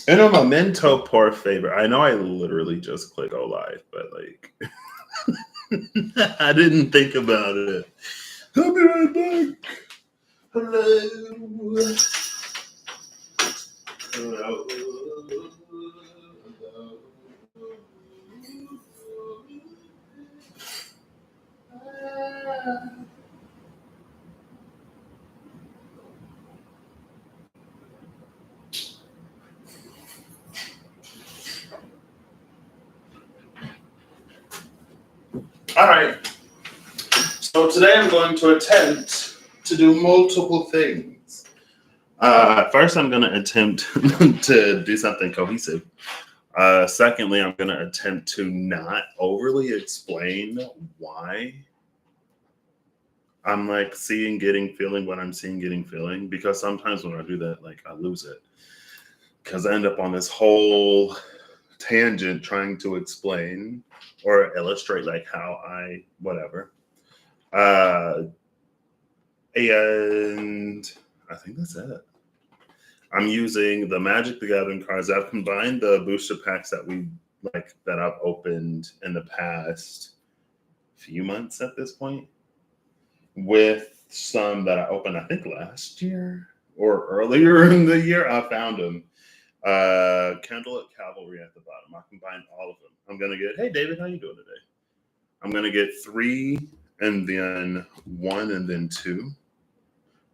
And a memento por favor. I know I literally just click go live, but like I didn't think about it. I'll be right back. Hello. Hello. All right. So today I'm going to attempt to do multiple things. First, I'm going to attempt to do something cohesive. Secondly, I'm going to attempt to not overly explain why I'm like seeing, getting, feeling what I'm seeing, getting, feeling. Because sometimes when I do that, like I lose it. Because I end up on this whole tangent trying to explain or illustrate like how I, whatever. And I think that's it. I'm using the Magic the Gathering cards. I've combined the booster packs that I've opened in the past few months at this point with some that I opened, I think last year or earlier in the year. I found them. Candlelit Cavalry at the bottom. I combined all of them. I'm gonna get, hey David, how you doing today? I'm gonna get 3 and then 1 and then 2.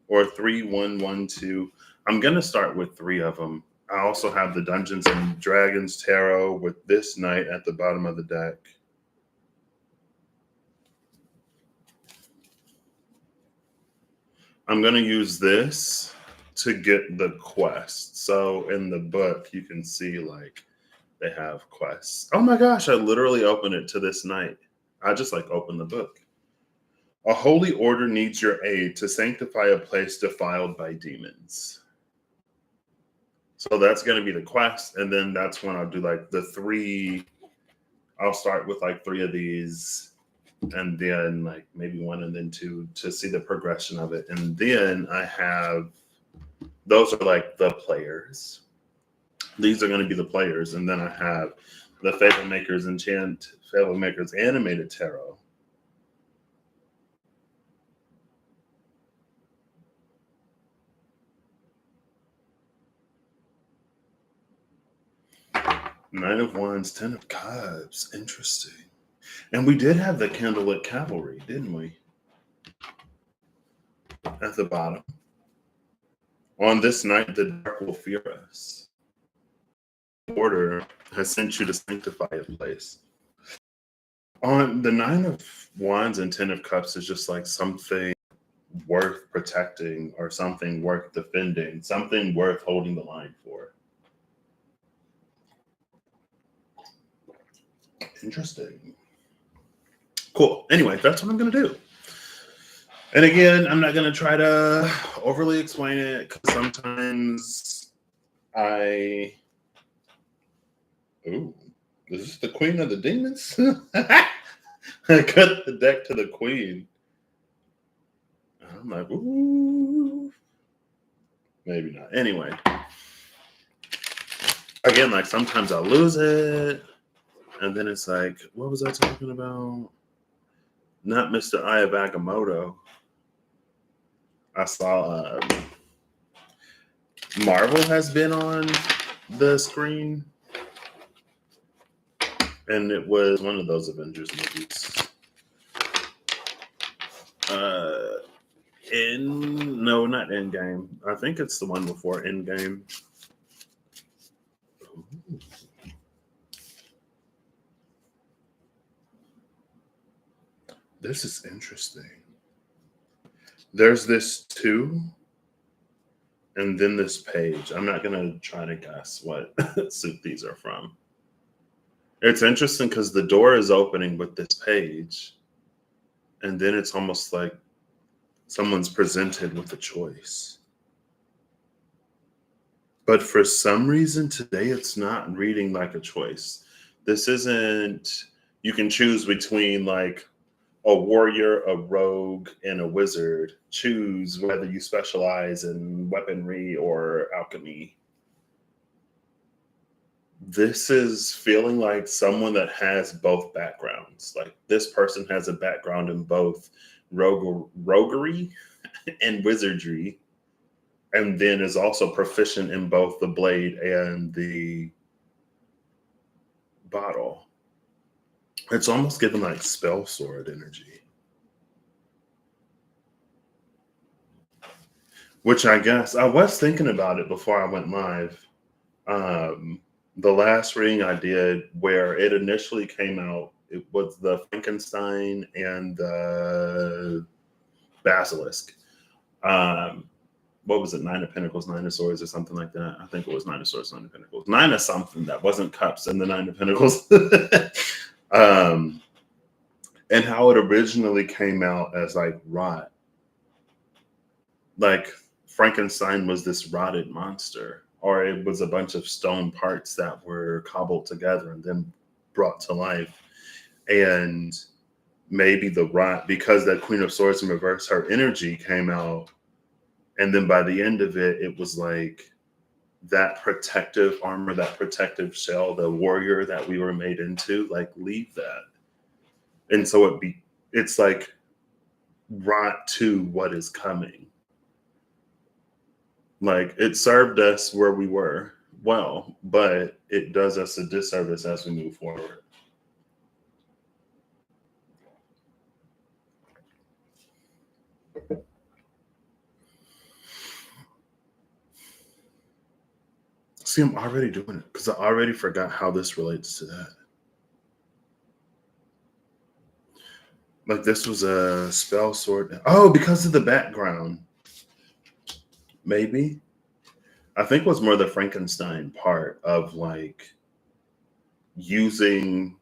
Or 3, 1, 1, 2. I'm going to start with 3 of them. I also have the Dungeons and Dragons Tarot with this knight at the bottom of the deck. I'm going to use this to get the quest. So in the book, you can see like they have quests. Oh my gosh, I literally opened it to this knight. I just like opened the book. A holy order needs your aid to sanctify a place defiled by demons. So that's going to be the quest. And then that's when I'll do like the 3. I'll start with like 3 of these and then like maybe 1 and then 2 to see the progression of it. And then I have, those are like the players. These are going to be the players. And then I have the Fable Makers Fable Makers Animated Tarot. Nine of Wands, 10 of Cups. Interesting. And we did have the Candlelit Cavalry, didn't we? At the bottom. On this night, the dark will fear us. Order has sent you to sanctify a place. On the 9 of Wands and 10 of Cups is just like something worth protecting or something worth defending, something worth holding the line for. Interesting. Cool. Anyway, that's what I'm going to do. And again, I'm not going to try to overly explain it because sometimes Ooh, is this the Queen of the Demons? I cut the deck to the Queen. I'm like, ooh. Maybe not. Anyway. Again, like sometimes I'll lose it. And then it's like, what was I talking about? Not Mr. Aya Bagamoto. I saw Marvel has been on the screen. And it was one of those Avengers movies. No, not Endgame. I think it's the one before Endgame. Ooh. This is interesting. There's this 2, and then this page. I'm not going to try to guess what suit these are from. It's interesting because the door is opening with this page, and then it's almost like someone's presented with a choice. But for some reason today, it's not reading like a choice. This isn't, you can choose between like a warrior, a rogue, and a wizard. Choose whether you specialize in weaponry or alchemy. This is feeling like someone that has both backgrounds. Like this person has a background in both roguery and wizardry, and then is also proficient in both the blade and the bottle. It's almost given like spell sword energy, which I guess I was thinking about it before I went live. Um, the last reading I did, where it initially came out, it was the Frankenstein and the Basilisk. Um, what was it? Nine of Pentacles, Nine of Swords, or something like that. I think it was Nine of Swords, Nine of Pentacles, Nine of something that wasn't cups and the Nine of Pentacles. um, and how it originally came out as like rot. Like Frankenstein was this rotted monster, or it was a bunch of stone parts that were cobbled together and then brought to life. And maybe the rot, because that Queen of Swords in reverse, her energy came out. And then by the end of it, it was like that protective armor, that protective shell, the warrior that we were made into, like leave that. And so it's like rot to what is coming. Like it served us where we were well, but it does us a disservice as we move forward. See, I'm already doing it because I already forgot how this relates to that. Like this was a spell sword. Oh, because of the background. Maybe. I think it was more the Frankenstein part of like using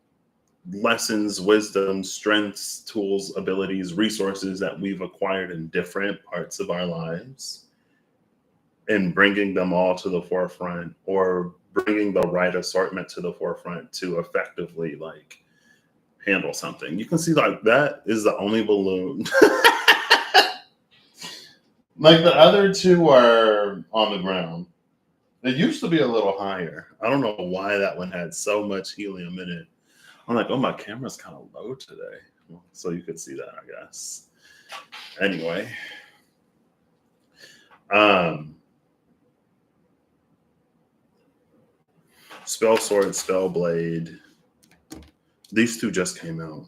lessons, wisdom, strengths, tools, abilities, resources that we've acquired in different parts of our lives and bringing them all to the forefront, or bringing the right assortment to the forefront to effectively like handle something. You can see like that is the only balloon. Like the other two are on the ground. It used to be a little higher. I don't know why that one had so much helium in it. I'm like, oh, my camera's kind of low today. So you could see that, I guess. Anyway. Spell Sword, Spell Blade. These two just came out.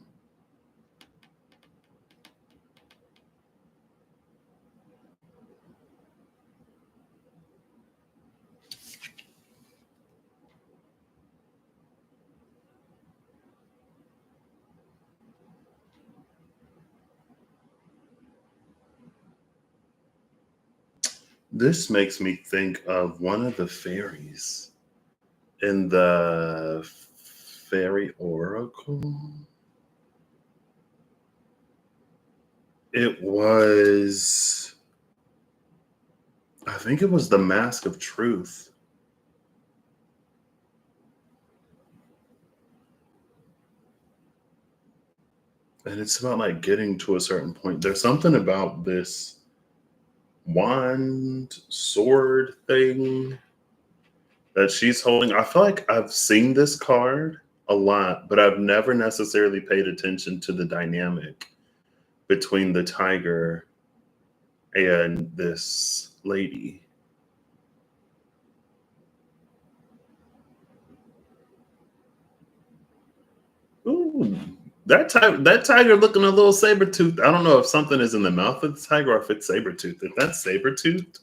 This makes me think of one of the fairies in the Fairy Oracle. It was, I think it was the Mask of Truth. And it's about like getting to a certain point. There's something about this wand sword thing that she's holding. I feel like I've seen this card a lot, but I've never necessarily paid attention to the dynamic between the tiger and this lady. Ooh, that tiger looking a little saber toothed. I don't know if something is in the mouth of the tiger or if it's saber toothed. If that's saber toothed,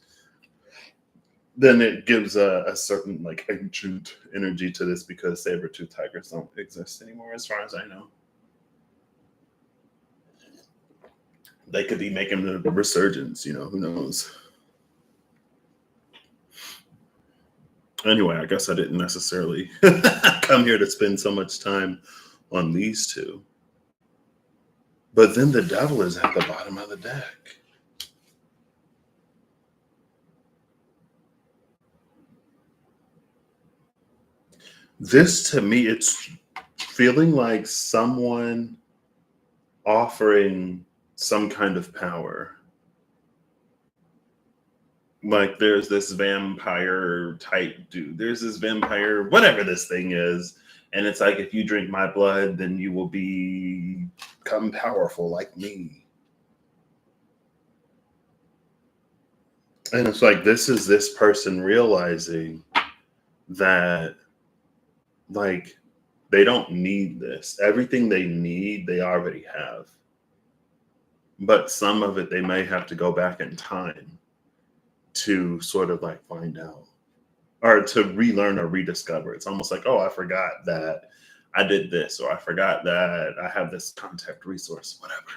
then it gives a certain like ancient energy to this, because saber tooth tigers don't exist anymore, as far as I know. They could be making a resurgence, who knows? Anyway, I guess I didn't necessarily come here to spend so much time on these two. But then the devil is at the bottom of the deck. This to me, it's feeling like someone offering some kind of power. Like there's this vampire type dude. There's this vampire, whatever this thing is. And it's like, if you drink my blood, then you will become powerful like me. And it's like, this is this person realizing that, like, they don't need this. Everything they need, they already have. But some of it, they may have to go back in time to sort of like find out or to relearn or rediscover. It's almost like, oh, I forgot that I did this, or I forgot that I have this contact resource, whatever.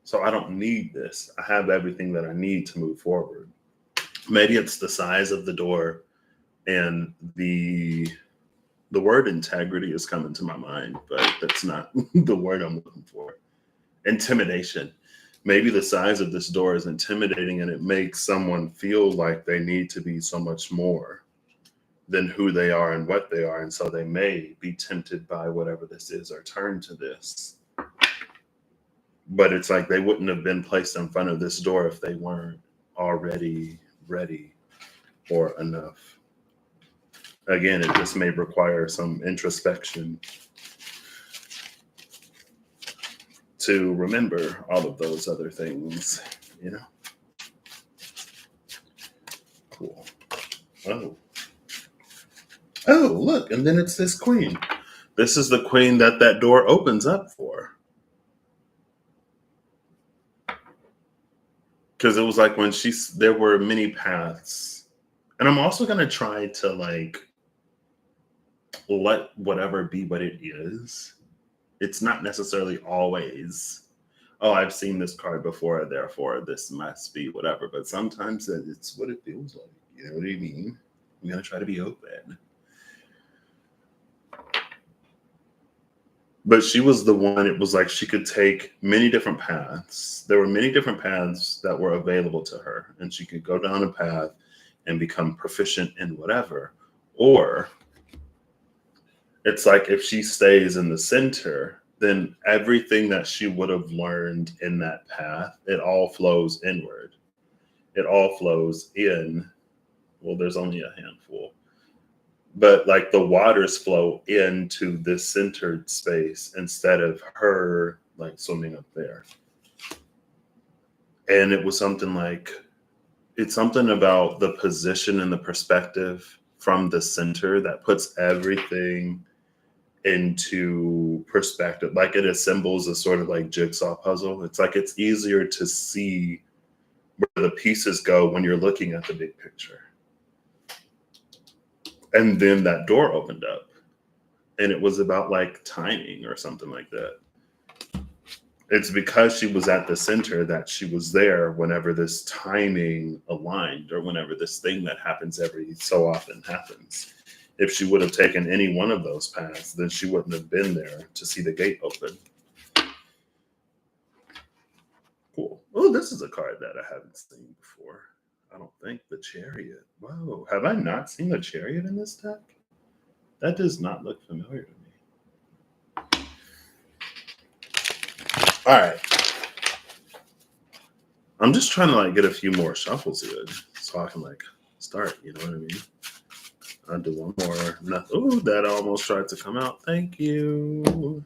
So I don't need this. I have everything that I need to move forward. Maybe it's the size of the door, and the word integrity is coming to my mind, but that's not the word I'm looking for. Intimidation. Maybe the size of this door is intimidating, and it makes someone feel like they need to be so much more than who they are and what they are. And so they may be tempted by whatever this is or turn to this. But it's like they wouldn't have been placed in front of this door if they weren't already ready or enough. Again, it just may require some introspection to remember all of those other things, you know? Cool. Oh, look, and then it's this queen. This is the queen that door opens up for. Because it was like when there were many paths. And I'm also going to try to like let whatever be what it is. It's not necessarily always, oh, I've seen this card before, therefore this must be whatever. But sometimes it's what it feels like. You know what I mean? I'm going to try to be open. But she was the one, it was like she could take many different paths. There were many different paths that were available to her. And she could go down a path and become proficient in whatever. Or it's like if she stays in the center, then everything that she would have learned in that path, it all flows inward. It all flows in. Well, there's only a handful. But like the waters flow into this centered space instead of her like swimming up there. And it was something like, it's something about the position and the perspective from the center that puts everything into perspective. Like it assembles a sort of like jigsaw puzzle. It's like it's easier to see where the pieces go when you're looking at the big picture. And then that door opened up, and it was about like timing or something like that. It's because she was at the center that she was there whenever this timing aligned, or whenever this thing that happens every so often happens. If she would have taken any one of those paths, then she wouldn't have been there to see the gate open. Cool. Oh, this is a card that I haven't seen before. I don't think. The Chariot. Whoa. Have I not seen the Chariot in this deck? That does not look familiar to me. All right. I'm just trying to like get a few more shuffles in so I can like start, you know what I mean? I'll do one more. Oh, that almost tried to come out. Thank you.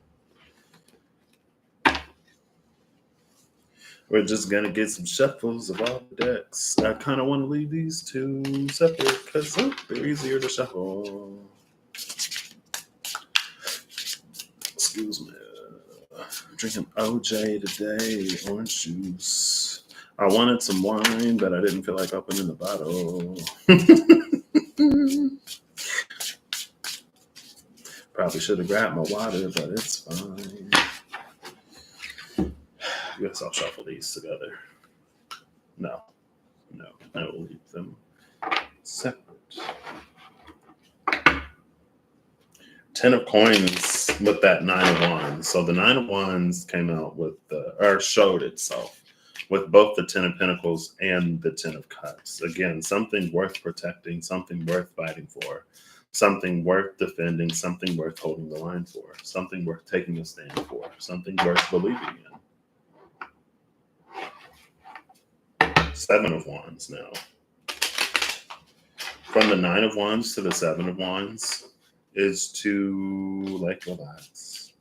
We're just going to get some shuffles of all the decks. I kind of want to leave these two separate because they're easier to shuffle. Excuse me. I'm drinking OJ today, orange juice. I wanted some wine, but I didn't feel like opening the bottle. Probably should have grabbed my water, but it's fine. I guess I'll shuffle these together. No, I will leave them separate. 10 of coins with that 9 of wands. So the 9 of wands came out with or showed itself with both the 10 of pentacles and the 10 of cups. Again, something worth protecting, something worth fighting for, something worth defending, something worth holding the line for, something worth taking a stand for, something worth believing in. Seven of Wands now. From the Nine of Wands to the Seven of Wands is to like relax.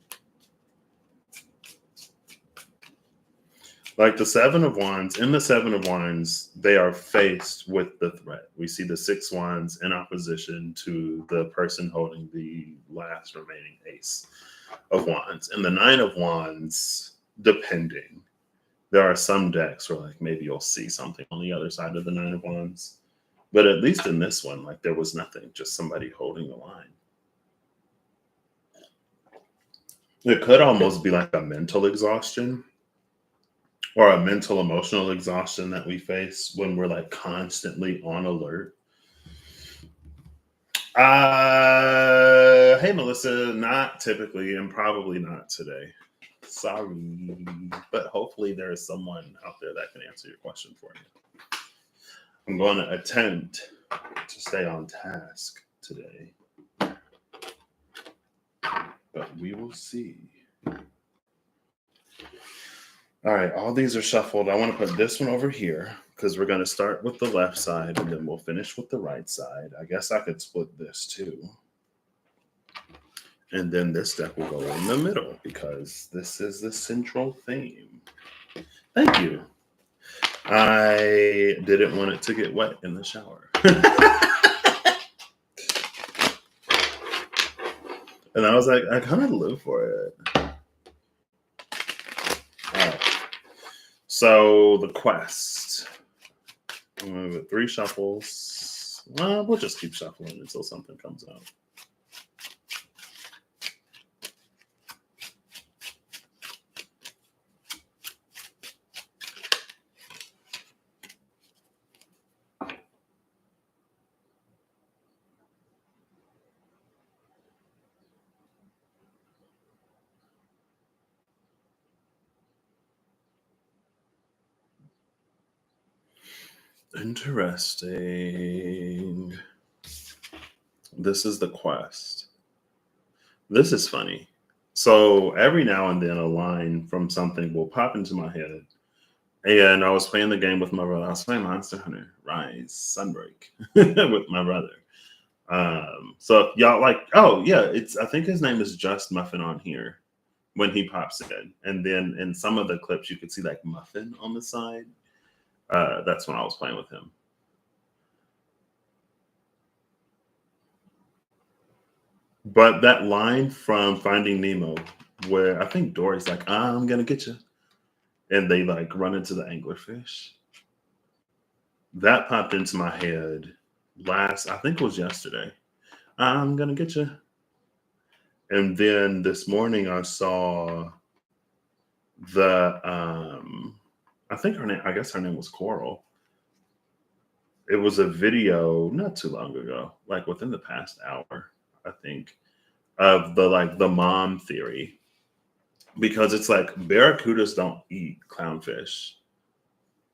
Like the Seven of Wands, in the Seven of Wands, they are faced with the threat. We see the Six Wands in opposition to the person holding the last remaining Ace of Wands. And the Nine of Wands, depending. There are some decks where like maybe you'll see something on the other side of the Nine of Wands. But at least in this one, like there was nothing, just somebody holding the line. It could almost be like a mental exhaustion or a mental emotional exhaustion that we face when we're like constantly on alert. Hey, Melissa, not typically and probably not today. Sorry, but hopefully there is someone out there that can answer your question for you. I'm going to attempt to stay on task today, but we will see. All right, all these are shuffled. I want to put this one over here because we're going to start with the left side and then we'll finish with the right side. I guess I could split this too. And then this deck will go in the middle because this is the central theme. Thank you. I didn't want it to get wet in the shower. And I was like, I kind of live for it. All right. So the quest. I'm going to do 3 shuffles. Well, we'll just keep shuffling until something comes out. Interesting. This is the quest. This is funny. So every now and then a line from something will pop into my head. And I was playing the game with my brother. I was playing Monster Hunter Rise Sunbreak with my brother. So if y'all like, oh yeah, I think his name is Just Muffin on here when he pops in. And then in some of the clips you could see like Muffin on the side. That's when I was playing with him. But that line from Finding Nemo, where I think Dory's like, I'm gonna get you, and they like run into the anglerfish. That popped into my head I think it was yesterday. I'm gonna get you. And then this morning I saw the I guess her name was Coral. It was a video not too long ago, like within the past hour, I think, of the mom theory. Because it's like barracudas don't eat clownfish.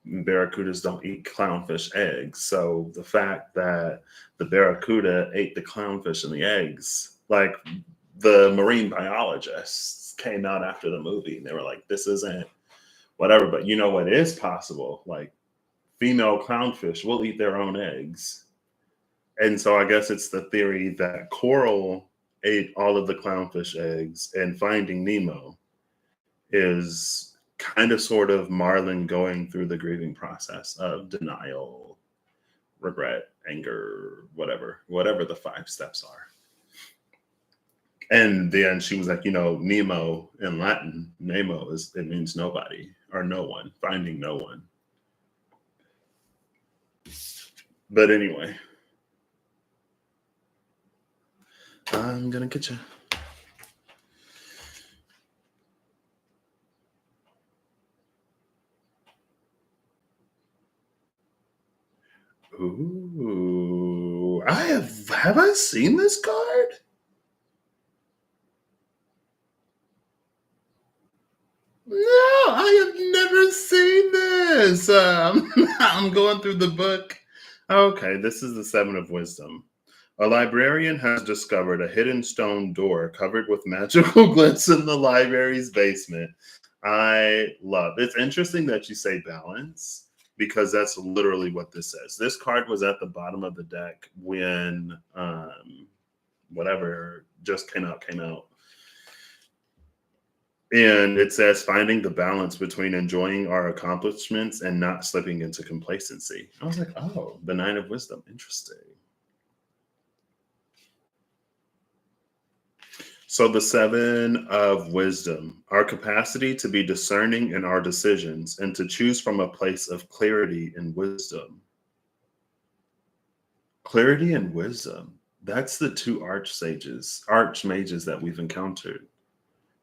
Barracudas don't eat clownfish eggs. So the fact that the barracuda ate the clownfish and the eggs, like the marine biologists came out after the movie and they were like, this isn't whatever, but you know what is possible? Like female clownfish will eat their own eggs. And so I guess it's the theory that Coral ate all of the clownfish eggs and Finding Nemo is kind of sort of Marlin going through the grieving process of denial, regret, anger, whatever the 5 steps are. And then she was like, Nemo in Latin, Nemo it means nobody or no one, finding no one. But anyway, I'm gonna get you. Ooh, have I seen this card? No, I have never seen this. I'm going through the book. Okay, this is the 7 of Wisdom. A librarian has discovered a hidden stone door covered with magical glints in the library's basement. I love. It's interesting that you say balance because that's literally what this says. This card was at the bottom of the deck when whatever just came out. And it says finding the balance between enjoying our accomplishments and not slipping into complacency. I was like, oh, the Nine of Wisdom. Interesting. So the Seven of Wisdom, our capacity to be discerning in our decisions and to choose from a place of clarity and wisdom. Clarity and wisdom. That's the two archmages that we've encountered.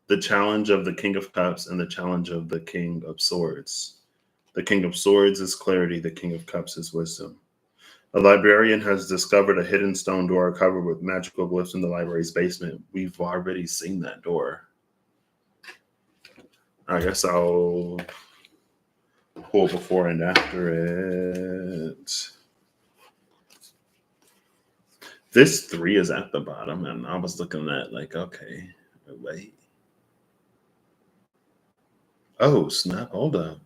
The challenge of the King of Cups and the challenge of the King of Swords. The King of Swords is clarity, the King of Cups is wisdom. A librarian has discovered a hidden stone door covered with magical glyphs in the library's basement. We've already seen that door. I guess I'll pull before and after it. This 3 is at the bottom, and I was looking at like, okay, wait. Oh, snap, hold up.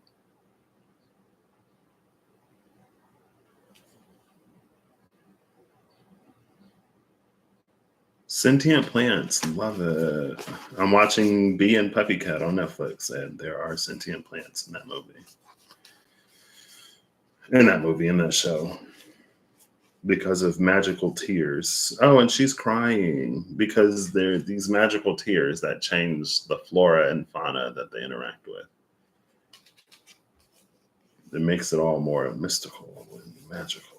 Sentient plants, love it. I'm watching Bee and Puppy Cat on Netflix, and there are sentient plants in that movie. In that show. Because of magical tears. Oh, and she's crying because there are these magical tears that change the flora and fauna that they interact with. It makes it all more mystical and magical.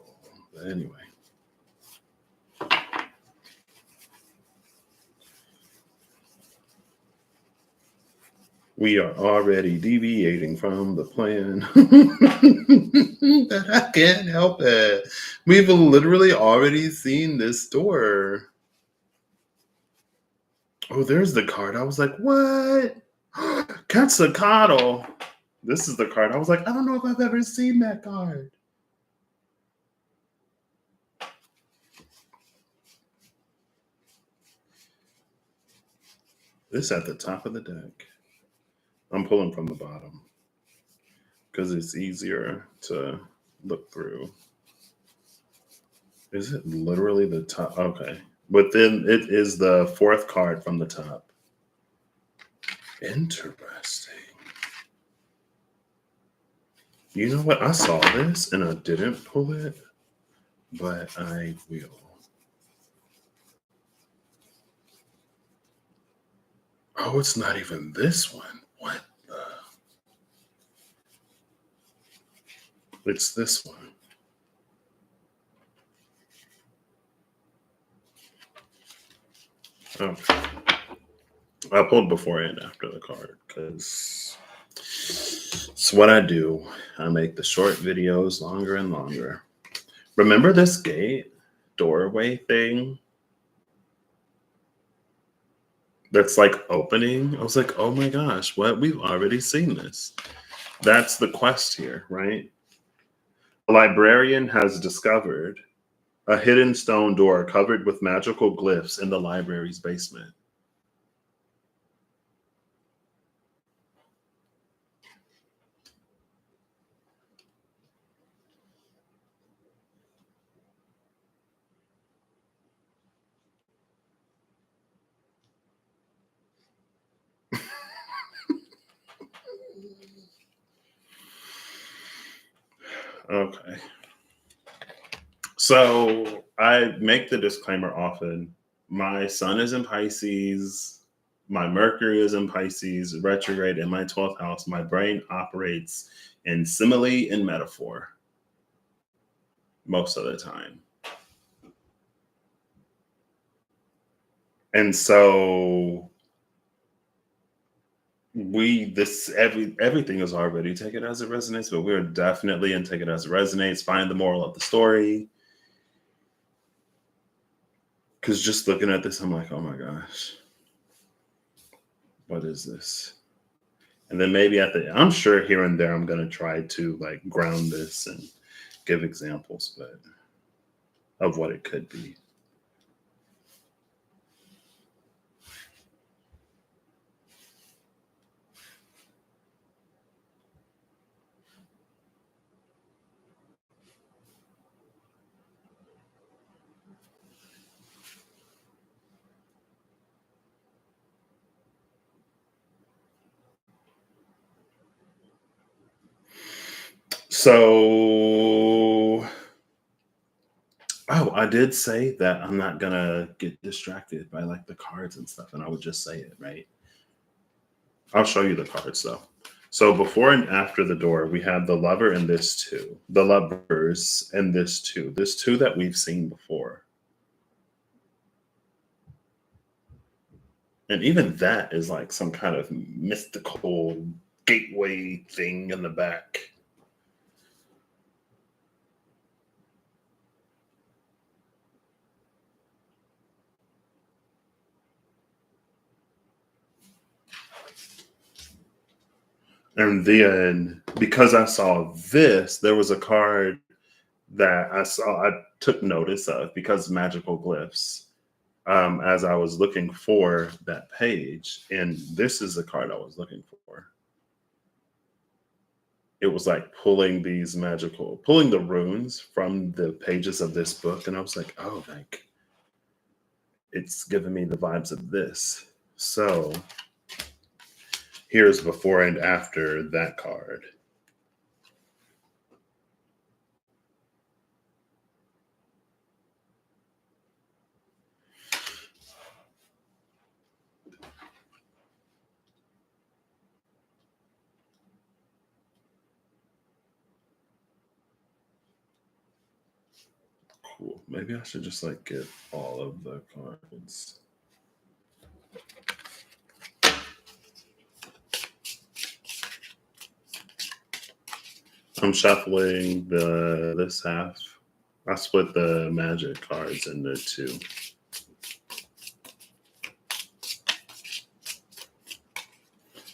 But anyway. We are already deviating from the plan. But I can't help it. We've literally already seen this door. Oh, there's the card. I was like, what? Quetzalcoatl. This is the card. I was like, I don't know if I've ever seen that card. This at the top of the deck. I'm pulling from the bottom because it's easier to look through. Is it literally the top? Okay. But then it is the 4th card from the top. Interesting. You know what? I saw this and I didn't pull it, but I will. Oh, it's not even this one. What the? It's this one. Okay. I pulled before and after the card because it's what I do. I make the short videos longer and longer. Remember this gate doorway thing that's like opening? I was like, oh my gosh, what? We've already seen this. That's the quest here, right? A librarian has discovered a hidden stone door covered with magical glyphs in the library's basement. Okay. So I make the disclaimer often. My sun is in Pisces. My Mercury is in Pisces, retrograde in my 12th house. My brain operates in simile and metaphor most of the time. And so everything is already taken as it resonates, but we're definitely in take it as it resonates. Find the moral of the story. Because just looking at this, I'm like, oh my gosh, what is this? And then maybe I'm sure here and there, I'm going to try to like ground this and give examples, but of what it could be. So, oh, I did say that I'm not gonna get distracted by like the cards and stuff, and I would just say it, right? I'll show you the cards though. So before and after the door, we have the lover and this two, the lovers and this two that we've seen before. And even that is like some kind of mystical gateway thing in the back. And then because I saw this, there was a card that I took notice of because magical glyphs. As I was looking for that page, and this is the card I was looking for. It was like pulling the runes from the pages of this book, and I was like, oh, like it's giving me the vibes of this. So here's before and after that card. Cool. Maybe I should just like get all of the cards. I'm shuffling this half. I split the magic cards into two.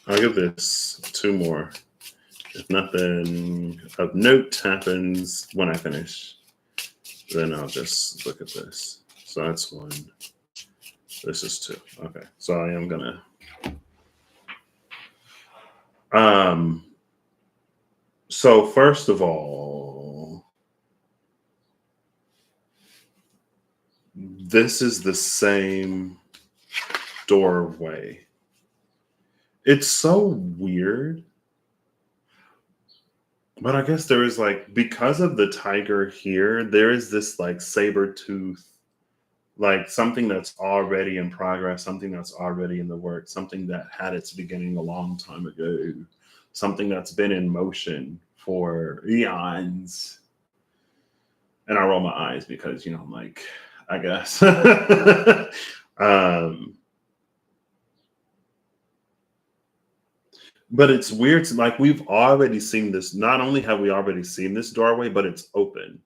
I'll give this two more. If nothing of note happens when I finish, then I'll just look at this. So that's one. This is two. Okay. So I am gonna so first of all, this is the same doorway. It's so weird. But I guess there is like because of the tiger here, there is this like saber tooth, like something that's already in progress, something that's already in the works, something that had its beginning a long time ago, something that's been in motion for eons. And I roll my eyes because I'm like, I guess. um, but it's weird. Like we've already seen this. Not only have we already seen this doorway, but it's open.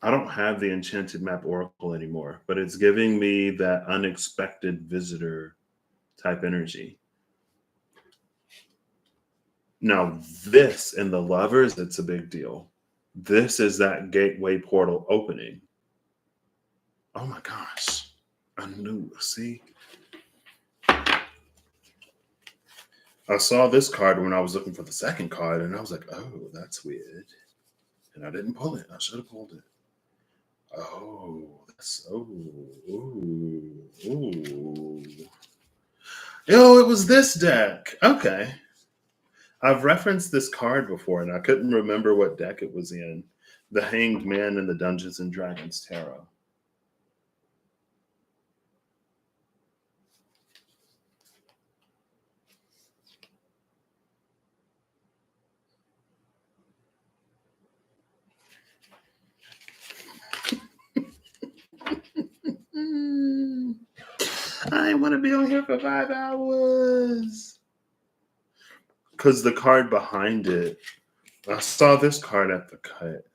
I don't have the enchanted map oracle anymore, but it's giving me that unexpected visitor type energy. Now, this in the lovers, it's a big deal. This is that gateway portal opening. Oh my gosh. I knew. See? I saw this card when I was looking for the second card, and I was like, oh, that's weird. And I didn't pull it. I should have pulled it. Oh, that's ooh. Yo, it was this deck. Okay. I've referenced this card before and I couldn't remember what deck it was in. The Hanged Man in the Dungeons and Dragons Tarot. I want to be on here for 5 hours. Because the card behind it, I saw this card at the cut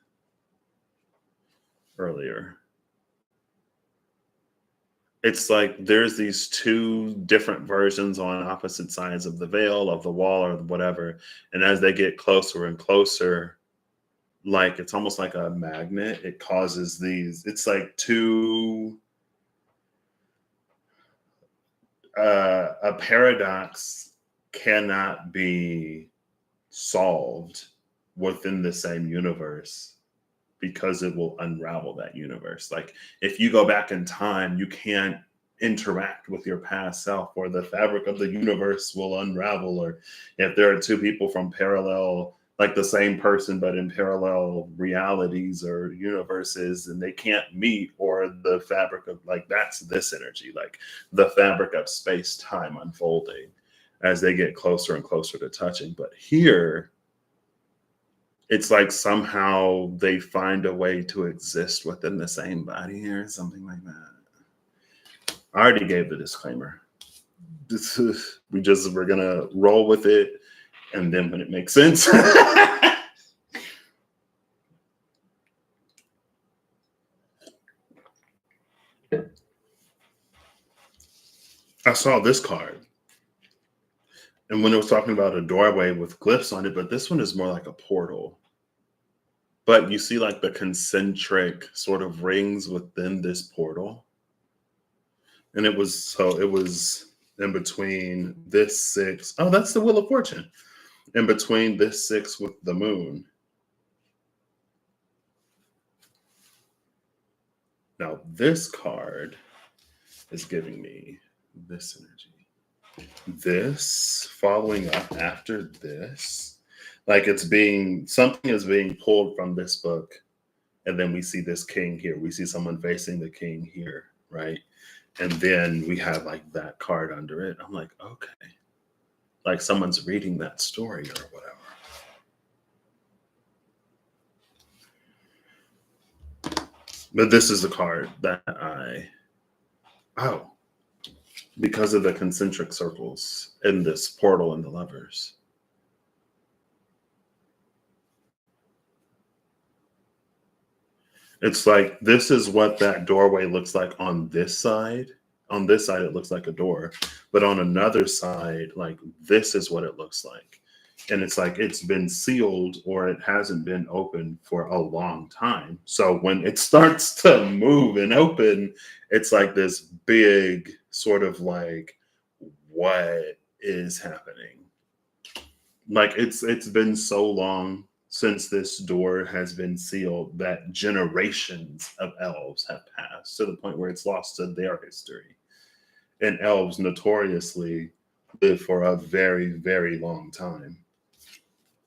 earlier. It's like there's these two different versions on opposite sides of the veil, of the wall, or whatever. And as they get closer and closer, like it's almost like a magnet. It causes these, it's like two, a paradox cannot be solved within the same universe because it will unravel that universe. Like if you go back in time, you can't interact with your past self, or the fabric of the universe will unravel, or if there are two people from parallel, like the same person but in parallel realities or universes, and they can't meet, or the fabric of, like, that's this energy, like the fabric of space time unfolding as they get closer and closer to touching. But here it's like somehow they find a way to exist within the same body, or something like that. I already gave the disclaimer. We're gonna roll with it, and then when it makes sense. I saw this card, and when it was talking about a doorway with glyphs on it, but this one is more like a portal. But you see like the concentric sort of rings within this portal. And it was in between this six. Oh, that's the Wheel of Fortune. In between this six with the moon. Now this card is giving me this energy. This following up after this, like something is being pulled from this book, and then we see this king here. We see someone facing the king here, right? And then we have like that card under it. I'm like, okay, like someone's reading that story or whatever. But this is the card that because of the concentric circles in this portal and the lovers. It's like, this is what that doorway looks like on this side. On this side, it looks like a door. But on another side, like, this is what it looks like. And it's like it's been sealed, or it hasn't been open for a long time. So when it starts to move and open, it's like this big sort of like, what is happening? Like it's been so long since this door has been sealed that generations of elves have passed to the point where it's lost to their history. And elves notoriously live for a very, very long time.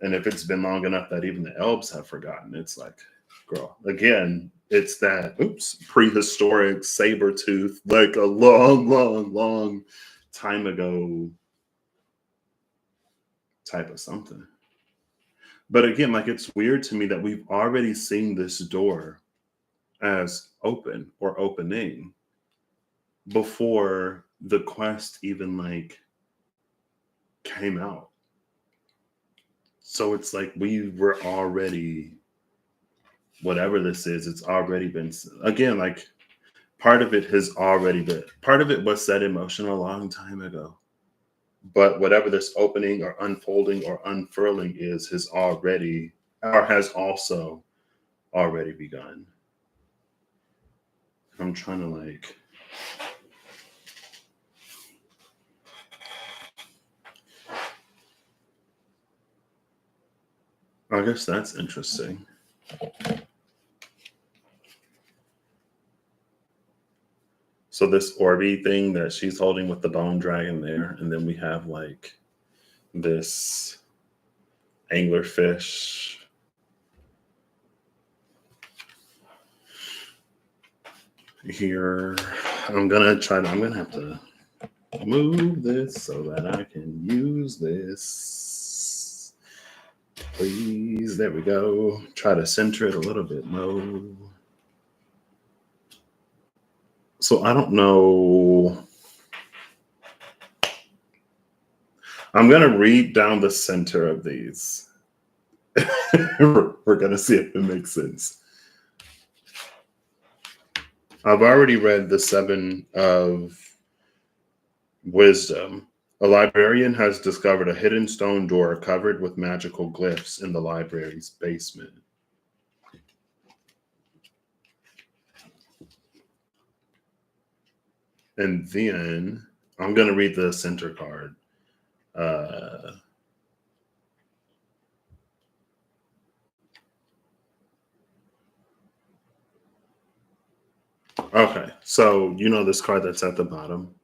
And if it's been long enough that even the elves have forgotten, it's like, girl, again, it's that prehistoric saber tooth, like a long, long, long time ago type of something. But again, like, it's weird to me that we've already seen this door as open or opening before the quest even like came out. So it's like we were already, whatever this is, it's already been, again, like part of it was set in motion a long time ago. But whatever this opening or unfolding or unfurling is has already, or has also already begun. I'm trying to like, I guess that's interesting. So this Orby thing that she's holding with the bone dragon there, and then we have like this anglerfish. Here, I'm gonna have to move this so that I can use this. Please, there we go. Try to center it a little bit more. So I don't know. I'm gonna read down the center of these. We're gonna see if it makes sense. I've already read the 7 of Wisdom. A librarian has discovered a hidden stone door covered with magical glyphs in the library's basement. And then I'm going to read the center card. Okay, so you know this card that's at the bottom.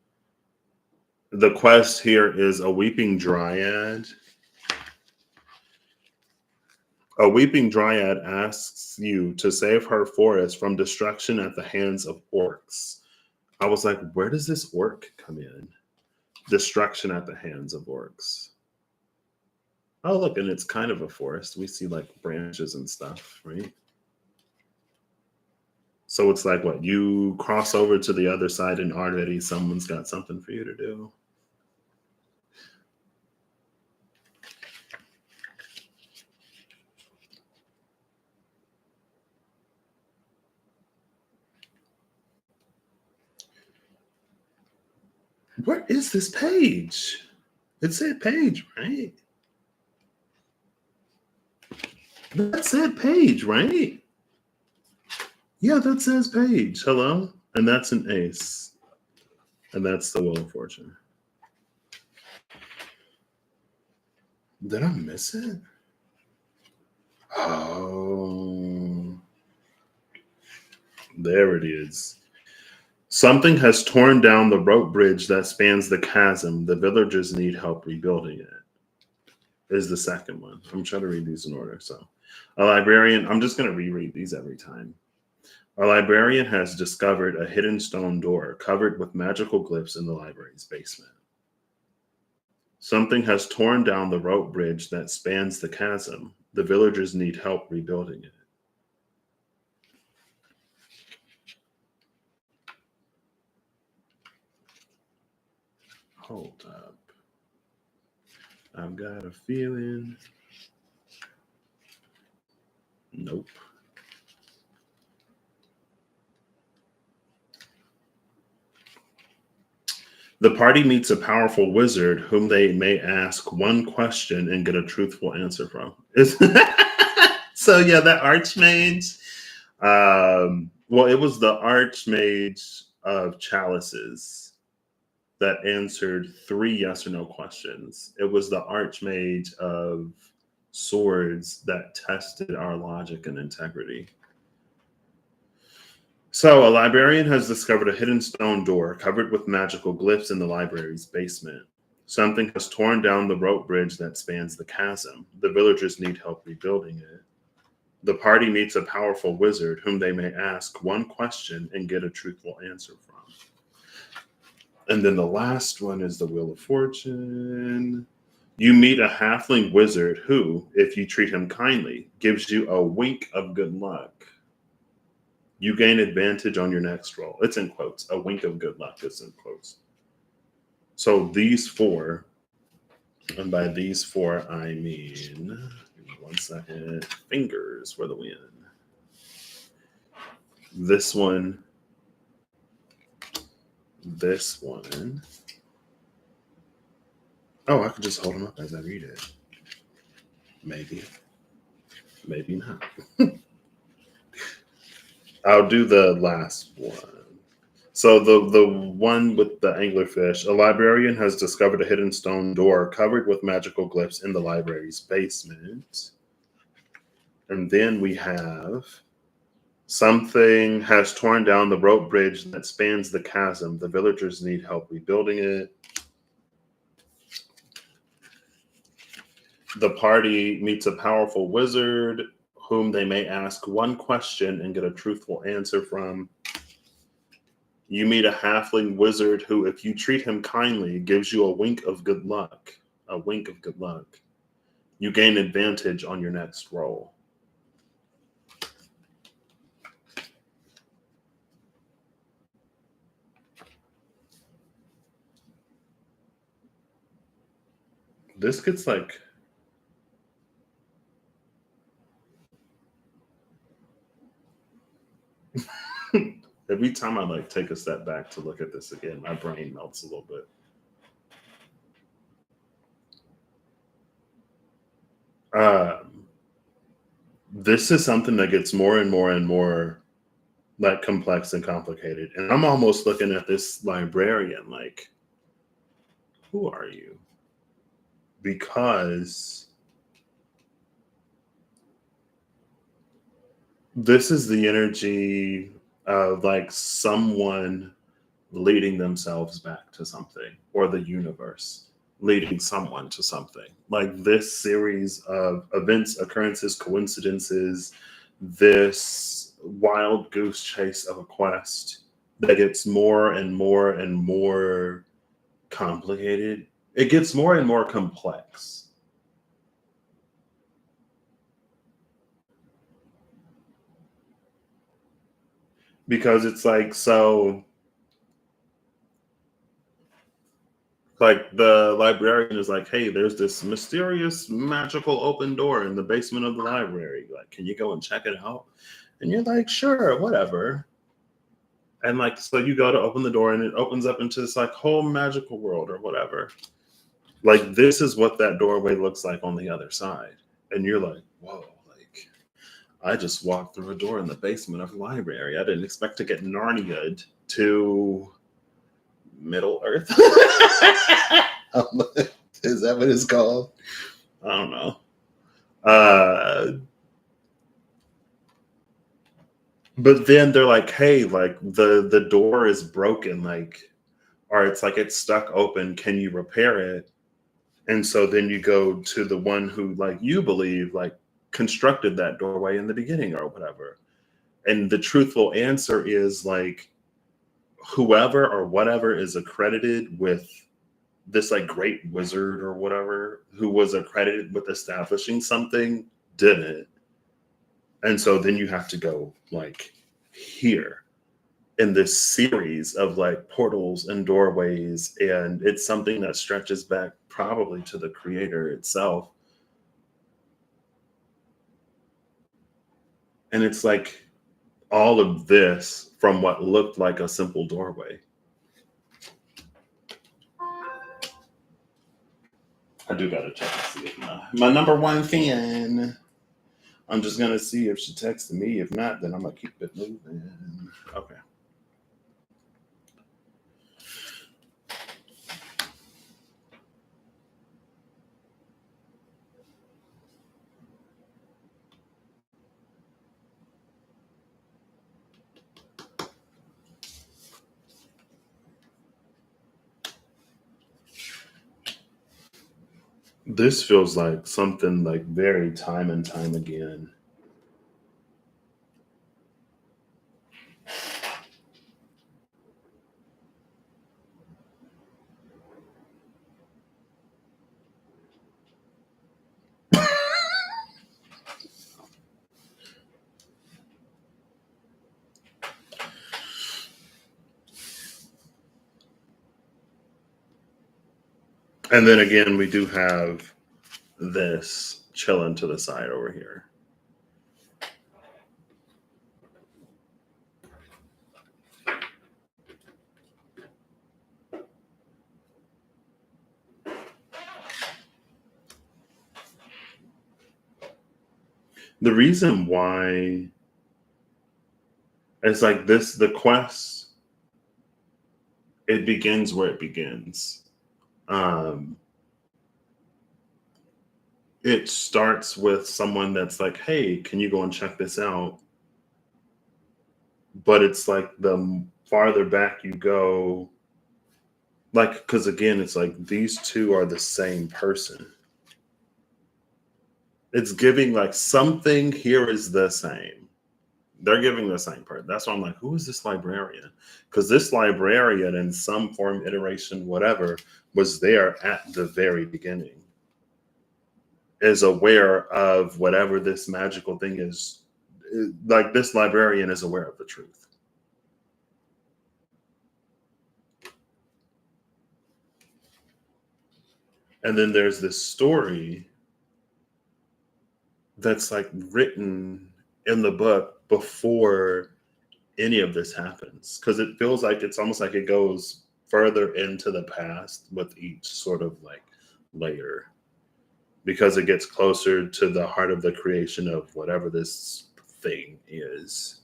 The quest here is a weeping dryad. A weeping dryad asks you to save her forest from destruction at the hands of orcs. I was like, where does this orc come in? Destruction at the hands of orcs. Oh, look, and it's kind of a forest. We see like branches and stuff, right? So it's like what you cross over to the other side, and already someone's got something for you to do. What is this page? It said page, right? That said page, right? Yeah, that says page. Hello? And that's an ace. And that's the Wheel of Fortune. Did I miss it? Oh, there it is. Something has torn down the rope bridge that spans the chasm. The villagers need help rebuilding it. Is the second one. I'm trying to read these in order. So, a librarian, I'm just going to reread these every time. A librarian has discovered a hidden stone door covered with magical glyphs in the library's basement. Something has torn down the rope bridge that spans the chasm. The villagers need help rebuilding it. Hold up. I've got a feeling. Nope. The party meets a powerful wizard whom they may ask one question and get a truthful answer from. So yeah, that archmage. Well, it was the archmage of chalices that answered 3 yes or no questions. It was the archmage of swords that tested our logic and integrity. So, a librarian has discovered a hidden stone door covered with magical glyphs in the library's basement. Something has torn down the rope bridge that spans the chasm. The villagers need help rebuilding it. The party meets a powerful wizard whom they may ask one question and get a truthful answer from. And then the last one is the Wheel of Fortune. You meet a halfling wizard who, if you treat him kindly, gives you a wink of good luck. You gain advantage on your next roll. It's in quotes. A wink of good luck is in quotes. So these 4, and by these 4, I mean, give me 1 second, fingers for the win. This one, this one. Oh, I could just hold them up as I read it. Maybe. Maybe not. I'll do the last one. So the one with the anglerfish, a librarian has discovered a hidden stone door covered with magical glyphs in the library's basement. And then we have something has torn down the rope bridge that spans the chasm. The villagers need help rebuilding it. The party meets a powerful wizard whom they may ask one question and get a truthful answer from. You meet a halfling wizard who, if you treat him kindly, gives you a wink of good luck. A wink of good luck. You gain advantage on your next roll. This gets like every time I like take a step back to look at this again, my brain melts a little bit. This is something that gets more and more and more like complex and complicated. And I'm almost looking at this librarian like, who are you? Because this is the energy. of like someone leading themselves back to something, or the universe leading someone to something. Like this series of events, occurrences, coincidences, this wild goose chase of a quest that gets more and more and more complicated. It gets more and more complex. Because it's like, so like the librarian is like, hey, there's this mysterious magical open door in the basement of the library, like, can you go and check it out? And you're like, sure, whatever. And like, so you go to open the door and it opens up into this like whole magical world or whatever. Like, this is what that doorway looks like on the other side. And you're like, whoa, like, I just walked through a door in the basement of a library. I didn't expect to get Narnia'd to Middle Earth. Is that what it's called? I don't know. But then they're like, hey, like the door is broken, like, or it's like it's stuck open. Can you repair it? And so then you go to the one who, like, you believe, like, constructed that doorway in the beginning or whatever. And the truthful answer is like, whoever or whatever is accredited with this like great wizard or whatever who was accredited with establishing something didn't. And so then you have to go like here in this series of like portals and doorways, and it's something that stretches back probably to the creator itself. And it's like all of this from what looked like a simple doorway. I do gotta check and see if my number one fan. I'm just gonna see if she texted me. If not, then I'm gonna keep it moving. Okay. This feels like something like very time and time again. And then again, we do have this chilling to the side over here. The reason why it's like this, the quest, it begins where it begins. Um, it starts with someone that's like, hey, can you go and check this out? But it's like the farther back you go, like, because again, it's like these two are the same person. It's giving like something here is the same. They're giving the same person. That's why I'm like, who is this librarian? Because this librarian, in some form, iteration, whatever, was there at the very beginning, is aware of whatever this magical thing is. Like, this librarian is aware of the truth. And then there's this story that's like written in the book before any of this happens, because it feels like it's almost like it goes further into the past with each sort of like layer, because it gets closer to the heart of the creation of whatever this thing is.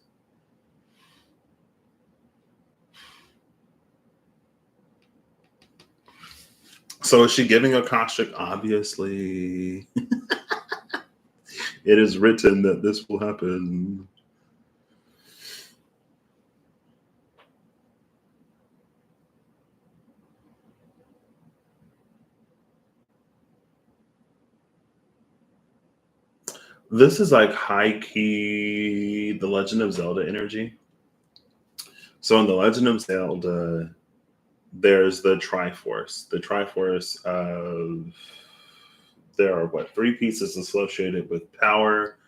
So is she giving Akashic? Obviously. It is written that this will happen. This is like high key The Legend of Zelda energy. So in The Legend of Zelda, there's the Triforce. The Triforce of there are what, three pieces associated with power,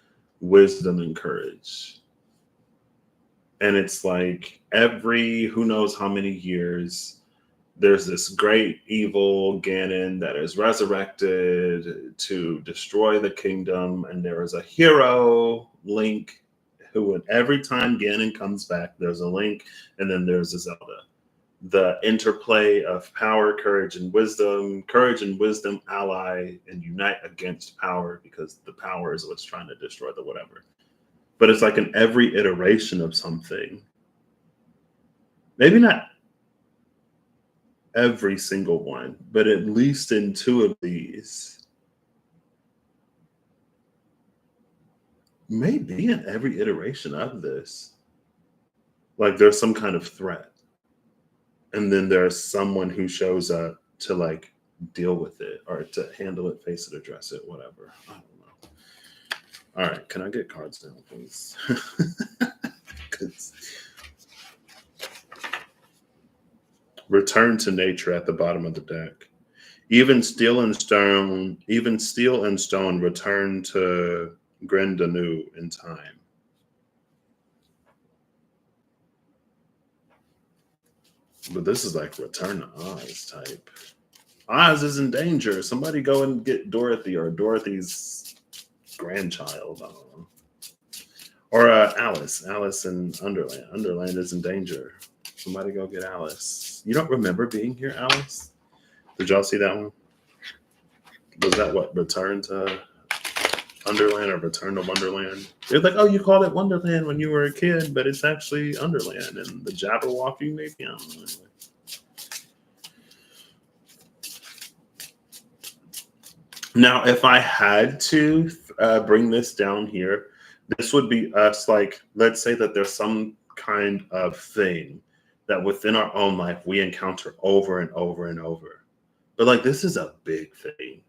wisdom, and courage. And it's like every who knows how many years, there's this great evil Ganon that is resurrected to destroy the kingdom, and there is a hero, Link, who, and every time Ganon comes back, there's a Link, and then there's a Zelda. The interplay of power, courage and wisdom ally and unite against power because the power is what's trying to destroy the whatever. But it's like in every iteration of something, maybe not every single one, but at least in two of these, maybe in every iteration of this, like there's some kind of threat. And then there's someone who shows up to like deal with it or to handle it, face it, address it, whatever. I don't know. All right, can I get cards now, please? 'Cause return to nature at the bottom of the deck. Even steel and stone return to Grendanu in time. But this is like return to Oz type. Oz is in danger. Somebody go and get Dorothy or Dorothy's grandchild. I don't know. Or Alice. Alice in Underland. Underland is in danger. Somebody go get Alice. You don't remember being here, Alice? Did y'all see that one? Was that what? Return to Underland or Return to Wonderland? They're like, oh, you called it Wonderland when you were a kid, but it's actually Underland. And the Jabberwocky, maybe? I don't know. Anyway. Now, if I had to bring this down here, this would be us, like, let's say that there's some kind of thing that within our own life we encounter over and over and over. But, like, this is a big thing.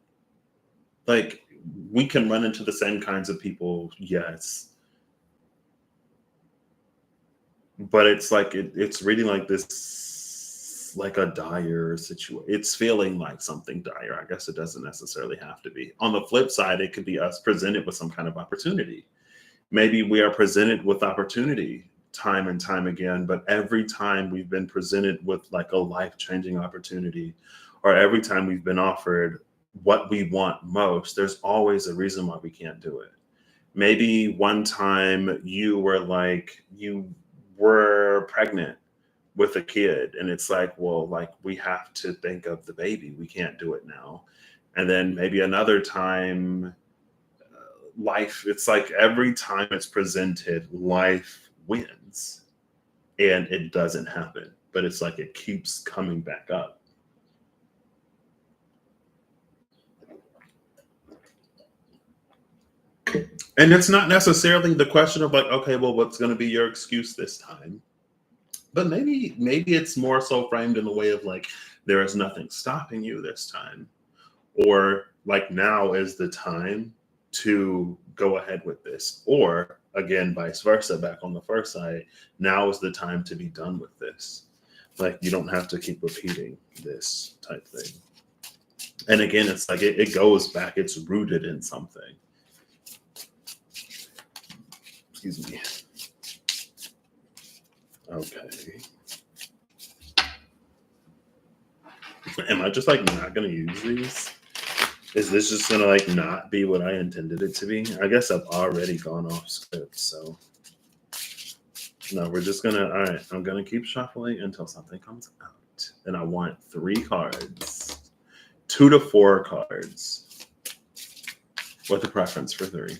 Like, we can run into the same kinds of people, yes. But it's like, it's reading like this, like a dire situation. It's feeling like something dire. I guess it doesn't necessarily have to be. On the flip side, it could be us presented with some kind of opportunity. Maybe we are presented with opportunity time and time again, but every time we've been presented with like a life-changing opportunity, or every time we've been offered what we want most, there's always a reason why we can't do it. Maybe one time you were pregnant with a kid, and it's like, well, like we have to think of the baby. We can't do it now. And then maybe another time, life, it's like every time it's presented, life wins and it doesn't happen, but it's like it keeps coming back up. And it's not necessarily the question of like, okay, well, what's going to be your excuse this time? But maybe it's more so framed in the way of like, there is nothing stopping you this time, or like now is the time to go ahead with this, or again vice versa, back on the first side, now is the time to be done with this. Like you don't have to keep repeating this type thing. And again, it's like it goes back, it's rooted in something. Excuse me. Okay. Am I just like not gonna use these? Is this just gonna like not be what I intended it to be? I guess I've already gone off script, so no, we're just gonna, all right, I'm gonna keep shuffling until something comes out. And I want 3 cards, 2 to 4 cards, with a preference for 3.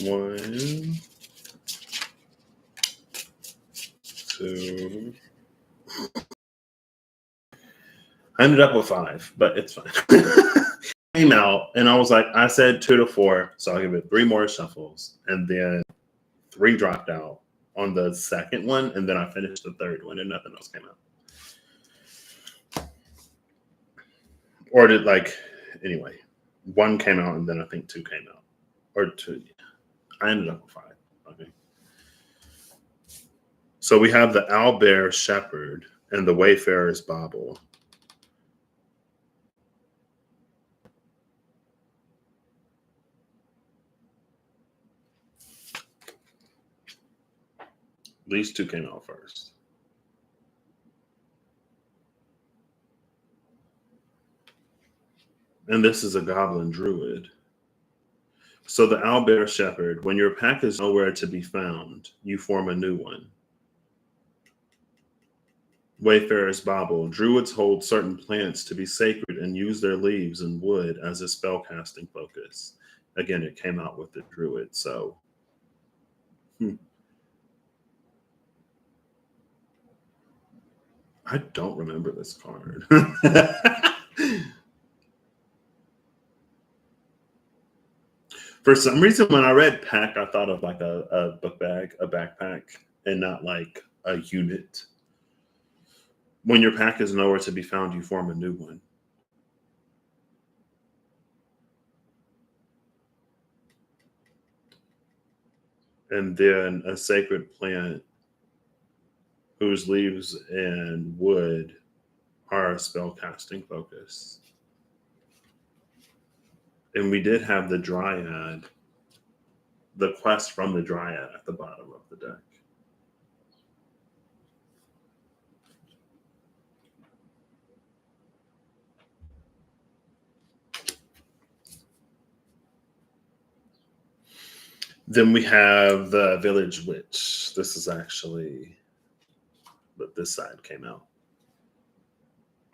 1, 2. I ended up with 5, but it's fine. Came out, and I was like, I said 2 to 4, so I'll give it 3 more shuffles, and then 3 dropped out on the second one, and then I finished the third one, and nothing else came out. Or did anyway, 1 came out, and then I think 2 came out, or 2. I ended up with 5. Okay. So we have the owlbear shepherd and the wayfarer's bauble. These 2 came out first. And this is a goblin druid. So the owlbear shepherd, when your pack is nowhere to be found, you form a new one. Wayfarer's bauble. Druids hold certain plants to be sacred and use their leaves and wood as a spellcasting focus. Again, it came out with the druid, so. I don't remember this card. For some reason, when I read pack, I thought of like a book bag, a backpack, and not like a unit. When your pack is nowhere to be found, you form a new one. And then a sacred plant whose leaves and wood are a spell casting focus. And we did have the dryad, the quest from the dryad at the bottom of the deck. Then we have the village witch. This is actually what this side came out.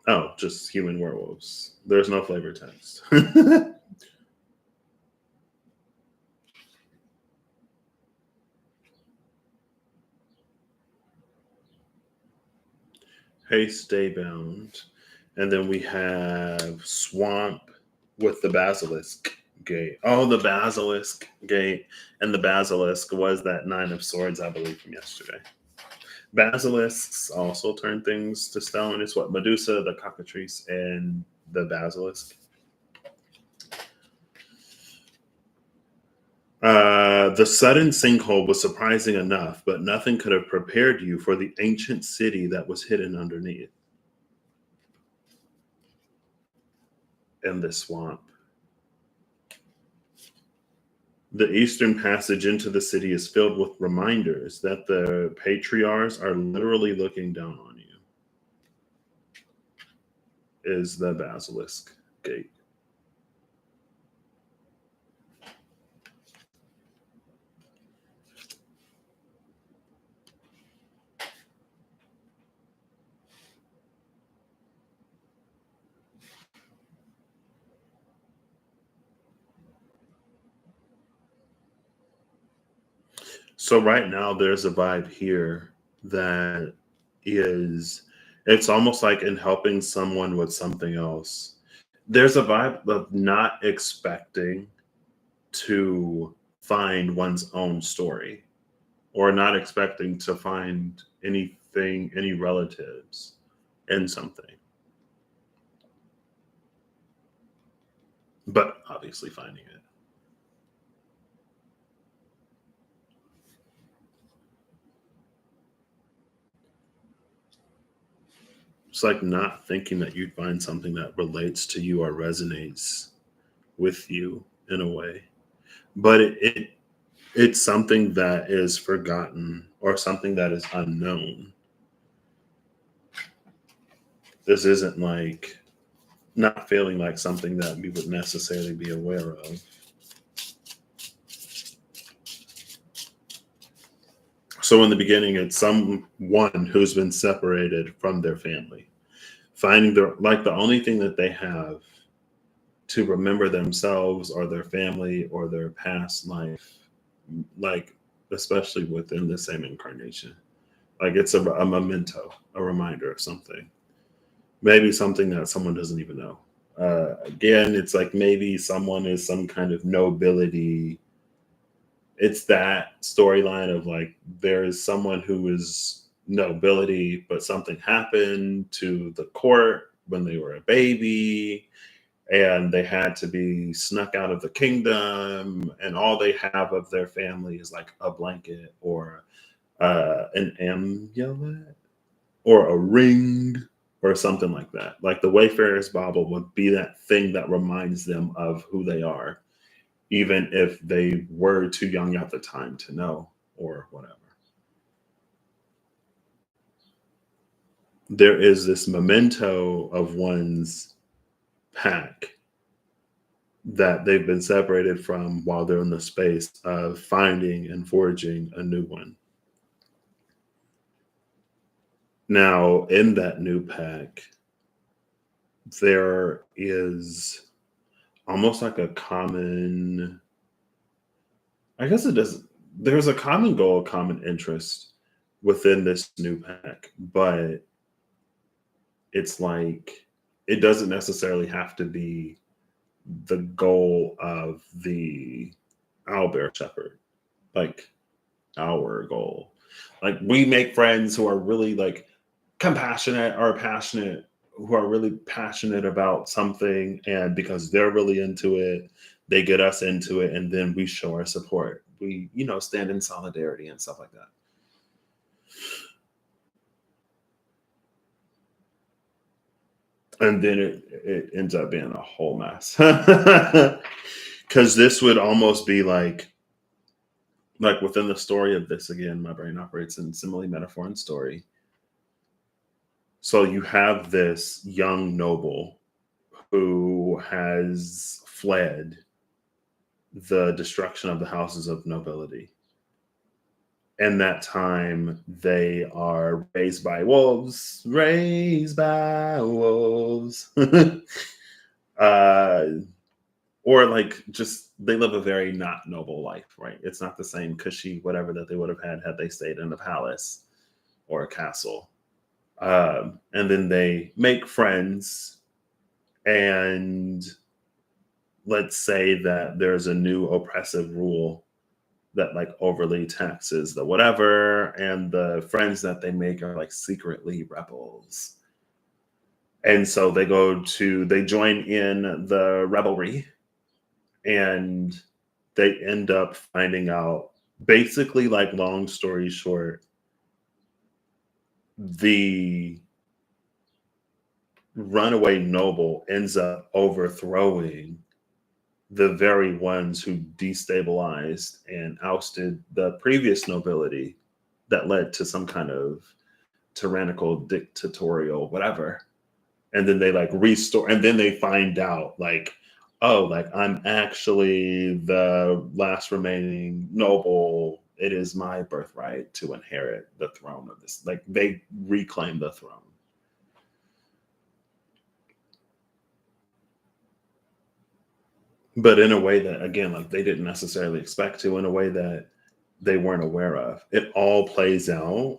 Oh, just human werewolves. There's no flavor text. Hey, stay bound. And then we have swamp with the basilisk gate. Oh, the basilisk gate. And the basilisk was that 9 of swords, I believe, from yesterday. Basilisks also turn things to stone. It's what Medusa, the cockatrice, and the basilisk. The sudden sinkhole was surprising enough, but nothing could have prepared you for the ancient city that was hidden underneath. And the swamp. The eastern passage into the city is filled with reminders that the patriarchs are literally looking down on you. Is the basilisk gate. So right now there's a vibe here that it's almost like in helping someone with something else. There's a vibe of not expecting to find one's own story or not expecting to find anything, any relatives in something. But obviously finding it. It's like not thinking that you'd find something that relates to you or resonates with you in a way. But it's something that is forgotten or something that is unknown. This isn't like not feeling like something that we would necessarily be aware of. So in the beginning, it's someone who's been separated from their family, finding the only thing that they have to remember themselves or their family or their past life like especially within the same incarnation. Like it's a memento, a reminder of something. Maybe something that someone doesn't even know. Again, it's like maybe someone is some kind of nobility. It's that storyline of like there is someone who is nobility, but something happened to the court when they were a baby, and they had to be snuck out of the kingdom, and all they have of their family is like a blanket or an amulet or a ring or something like that. Like the Wayfarer's Bible would be that thing that reminds them of who they are, even if they were too young at the time to know or whatever. There is this memento of one's pack that they've been separated from while they're in the space of finding and forging a new one. Now, in that new pack, there is almost like a common, I guess it doesn't, there's a common goal, a common interest within this new pack, but it's like it doesn't necessarily have to be the goal of the owlbear shepherd, like our goal. Like we make friends who are really like compassionate or passionate, who are really passionate about something, and because they're really into it, they get us into it, and then we show our support. We, stand in solidarity and stuff like that. And then it ends up being a whole mess. Because this would almost be like within the story of this, again, my brain operates in simile, metaphor, and story. So you have this young noble who has fled the destruction of the houses of nobility. In that time, they are raised by wolves, uh, or like just they live a very not noble life, right? It's not the same cushy whatever that they would have had they stayed in a palace or a castle. And then they make friends, and let's say that there's a new oppressive rule that like overly taxes the whatever, and the friends that they make are like secretly rebels. And so they join in the revelry, and they end up finding out, basically, like, long story short, the runaway noble ends up overthrowing the very ones who destabilized and ousted the previous nobility that led to some kind of tyrannical, dictatorial, whatever. And then they like restore, and then they find out like, oh, like I'm actually the last remaining noble. It is my birthright to inherit the throne of this. Like they reclaim the throne. But in a way that, again, like they didn't necessarily expect to, in a way that they weren't aware of. It all plays out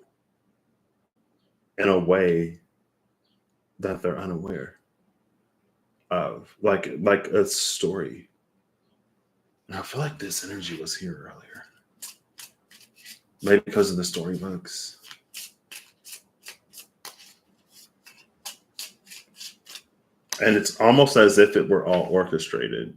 in a way that they're unaware of, like a story. And I feel like this energy was here earlier, maybe because of the storybooks. And it's almost as if it were all orchestrated.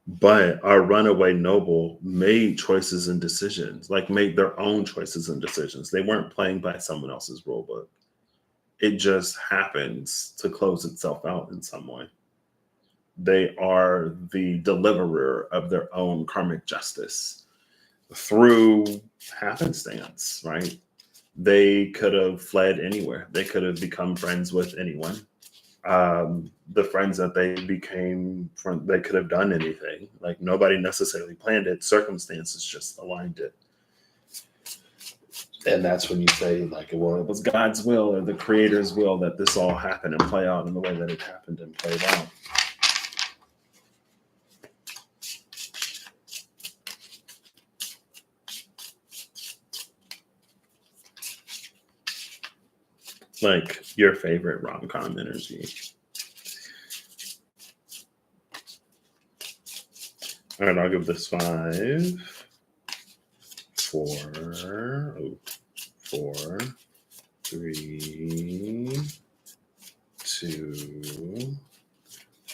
But our runaway noble made choices and decisions, like made their own choices and decisions. They weren't playing by someone else's rule book. It just happens to close itself out in some way. They are the deliverer of their own karmic justice through happenstance, right? They could have fled anywhere. They could have become friends with anyone. The friends that they became from, they could have done anything. Like nobody necessarily planned it. Circumstances just aligned it. And that's when you say, like, well, it was God's will or the creator's will that this all happened and play out in the way that it happened and played out. Like your favorite rom-com energy. All right, I'll give this 5, 4, 4, 3, 2,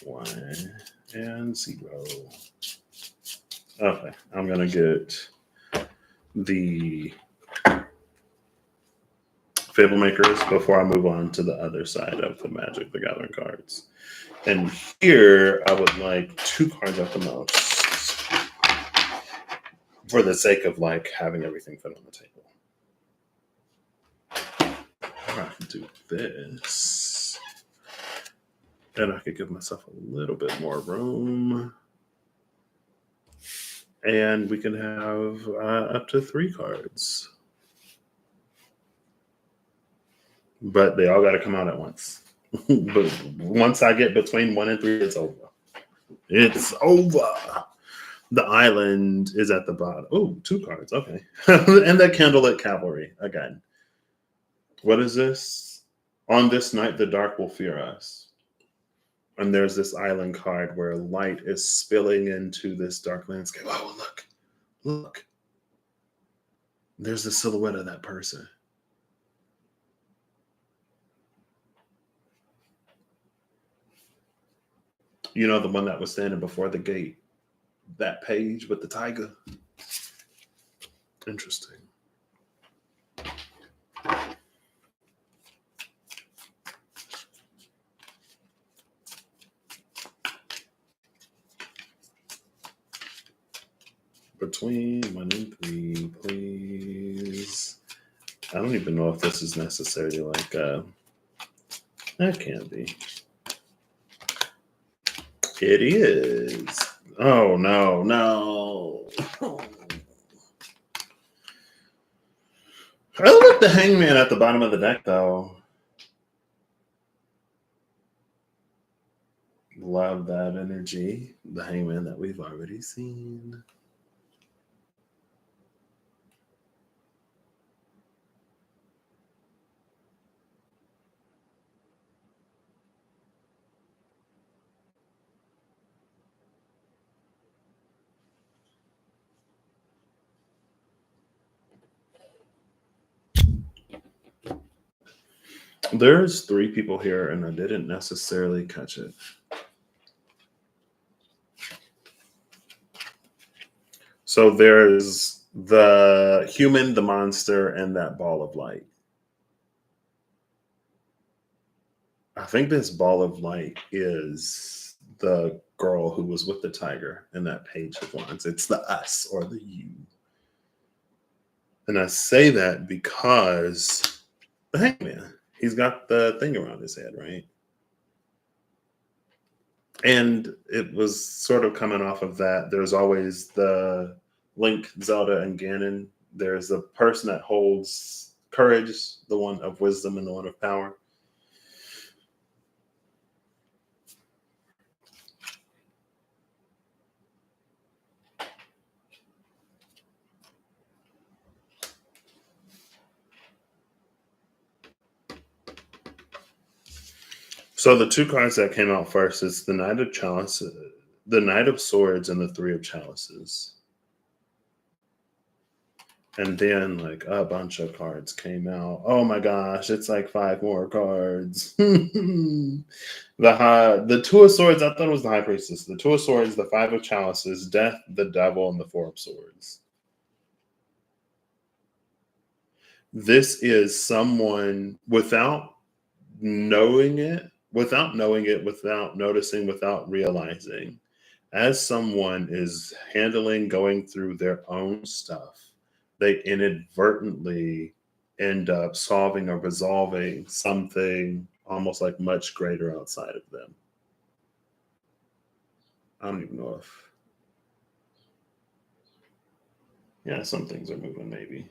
1, and 0. Okay, I'm gonna get the Fable Makers before I move on to the other side of the Magic the Gathering cards. And here I would like 2 cards at the most, for the sake of like having everything fit on the table. Or I can do this, and I could give myself a little bit more room, and we can have up to 3 cards. But they all got to come out at once. But once I get between 1 and 3, it's over. It's over. The island is at the bottom. Oh, 2 cards. Okay. And the Candlelit Cavalry again. What is this? On this night, the dark will fear us. And there's this island card where light is spilling into this dark landscape. Oh, look. Look. There's the silhouette of that person. You know, the one that was standing before the gate. That page with the tiger. Interesting. Between 1 and 3, please. I don't even know if this is necessarily like that can't be. It is. Oh no, no. I look at the Hangman at the bottom of the deck though. Love that energy. The Hangman that we've already seen. There's 3 people here, and I didn't necessarily catch it. So there's the human, the monster, and that ball of light. I think this ball of light is the girl who was with the tiger in that page of wands. It's the us or the you. And I say that because the Hangman, he's got the thing around his head, right? And it was sort of coming off of that. There's always the Link, Zelda, and Ganon. There's the person that holds courage, the one of wisdom and the one of power. So the 2 cards that came out first is the Knight of Chalices, the Knight of Swords, and the 3 of Chalices. And then like a bunch of cards came out. Oh my gosh, it's like 5 more cards. The 2 of Swords, I thought it was the High Priestess. The 2 of Swords, the 5 of Chalices, Death, the Devil, and the 4 of Swords. This is someone without knowing it, without noticing, without realizing, as someone is going through their own stuff, they inadvertently end up solving or resolving something almost like much greater outside of them. I don't even know if, yeah, some things are moving maybe.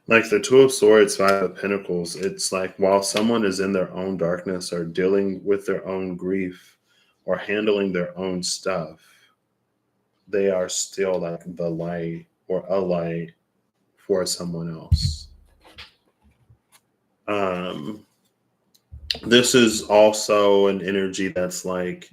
Like the 2 of Swords, 5 of Pentacles, it's like while someone is in their own darkness or dealing with their own grief, or handling their own stuff, they are still like the light or a light for someone else. Um, this is also an energy that's like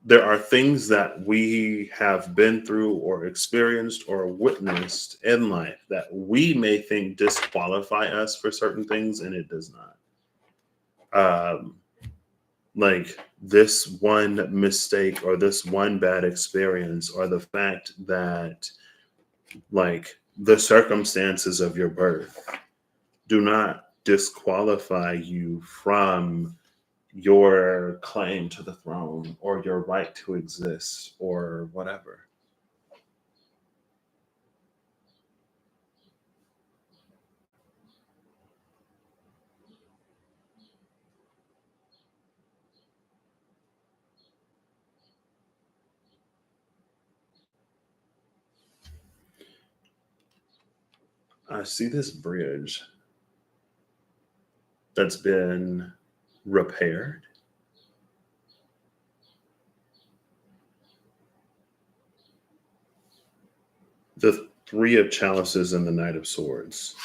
there are things that we have been through or experienced or witnessed in life that we may think disqualify us for certain things, and it does not. Um, like this one mistake or this one bad experience or the fact that like the circumstances of your birth do not disqualify you from your claim to the throne or your right to exist or whatever. I see this bridge that's been repaired. The Three of Chalices and the Knight of Swords.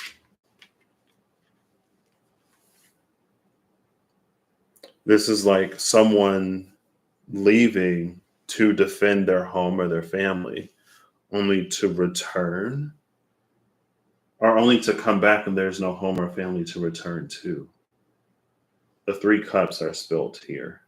This is like someone leaving to defend their home or their family, only to return or only to come back and there's no home or family to return to. The three cups are spilt here.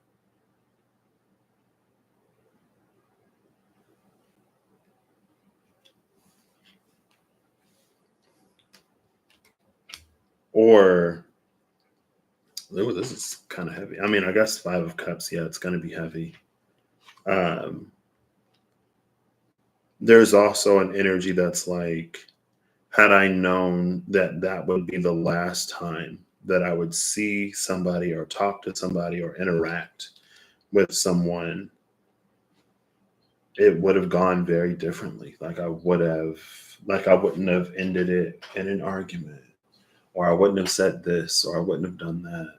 Or, oh, this is kind of heavy. I mean, I guess Five of Cups, yeah, it's going to be heavy. Um, there's also an energy that's like, had I known that that would be the last time that I would see somebody or talk to somebody or interact with someone, it would have gone very differently. Like I wouldn't have ended it in an argument, or I wouldn't have said this, or I wouldn't have done that.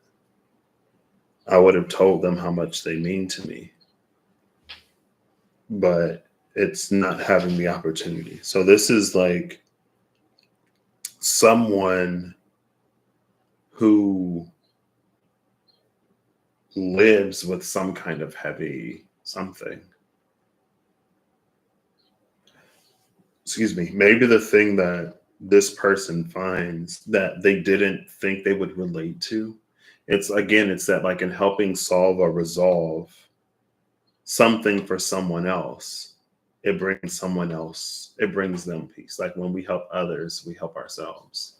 I would have told them how much they mean to me, but it's not having the opportunity. So this is like someone who lives with some kind of heavy something. Excuse me. Maybe the thing that this person finds that they didn't think they would relate to. It's again, it's that like in helping solve or resolve something for someone else, it brings them peace. Like when we help others, we help ourselves.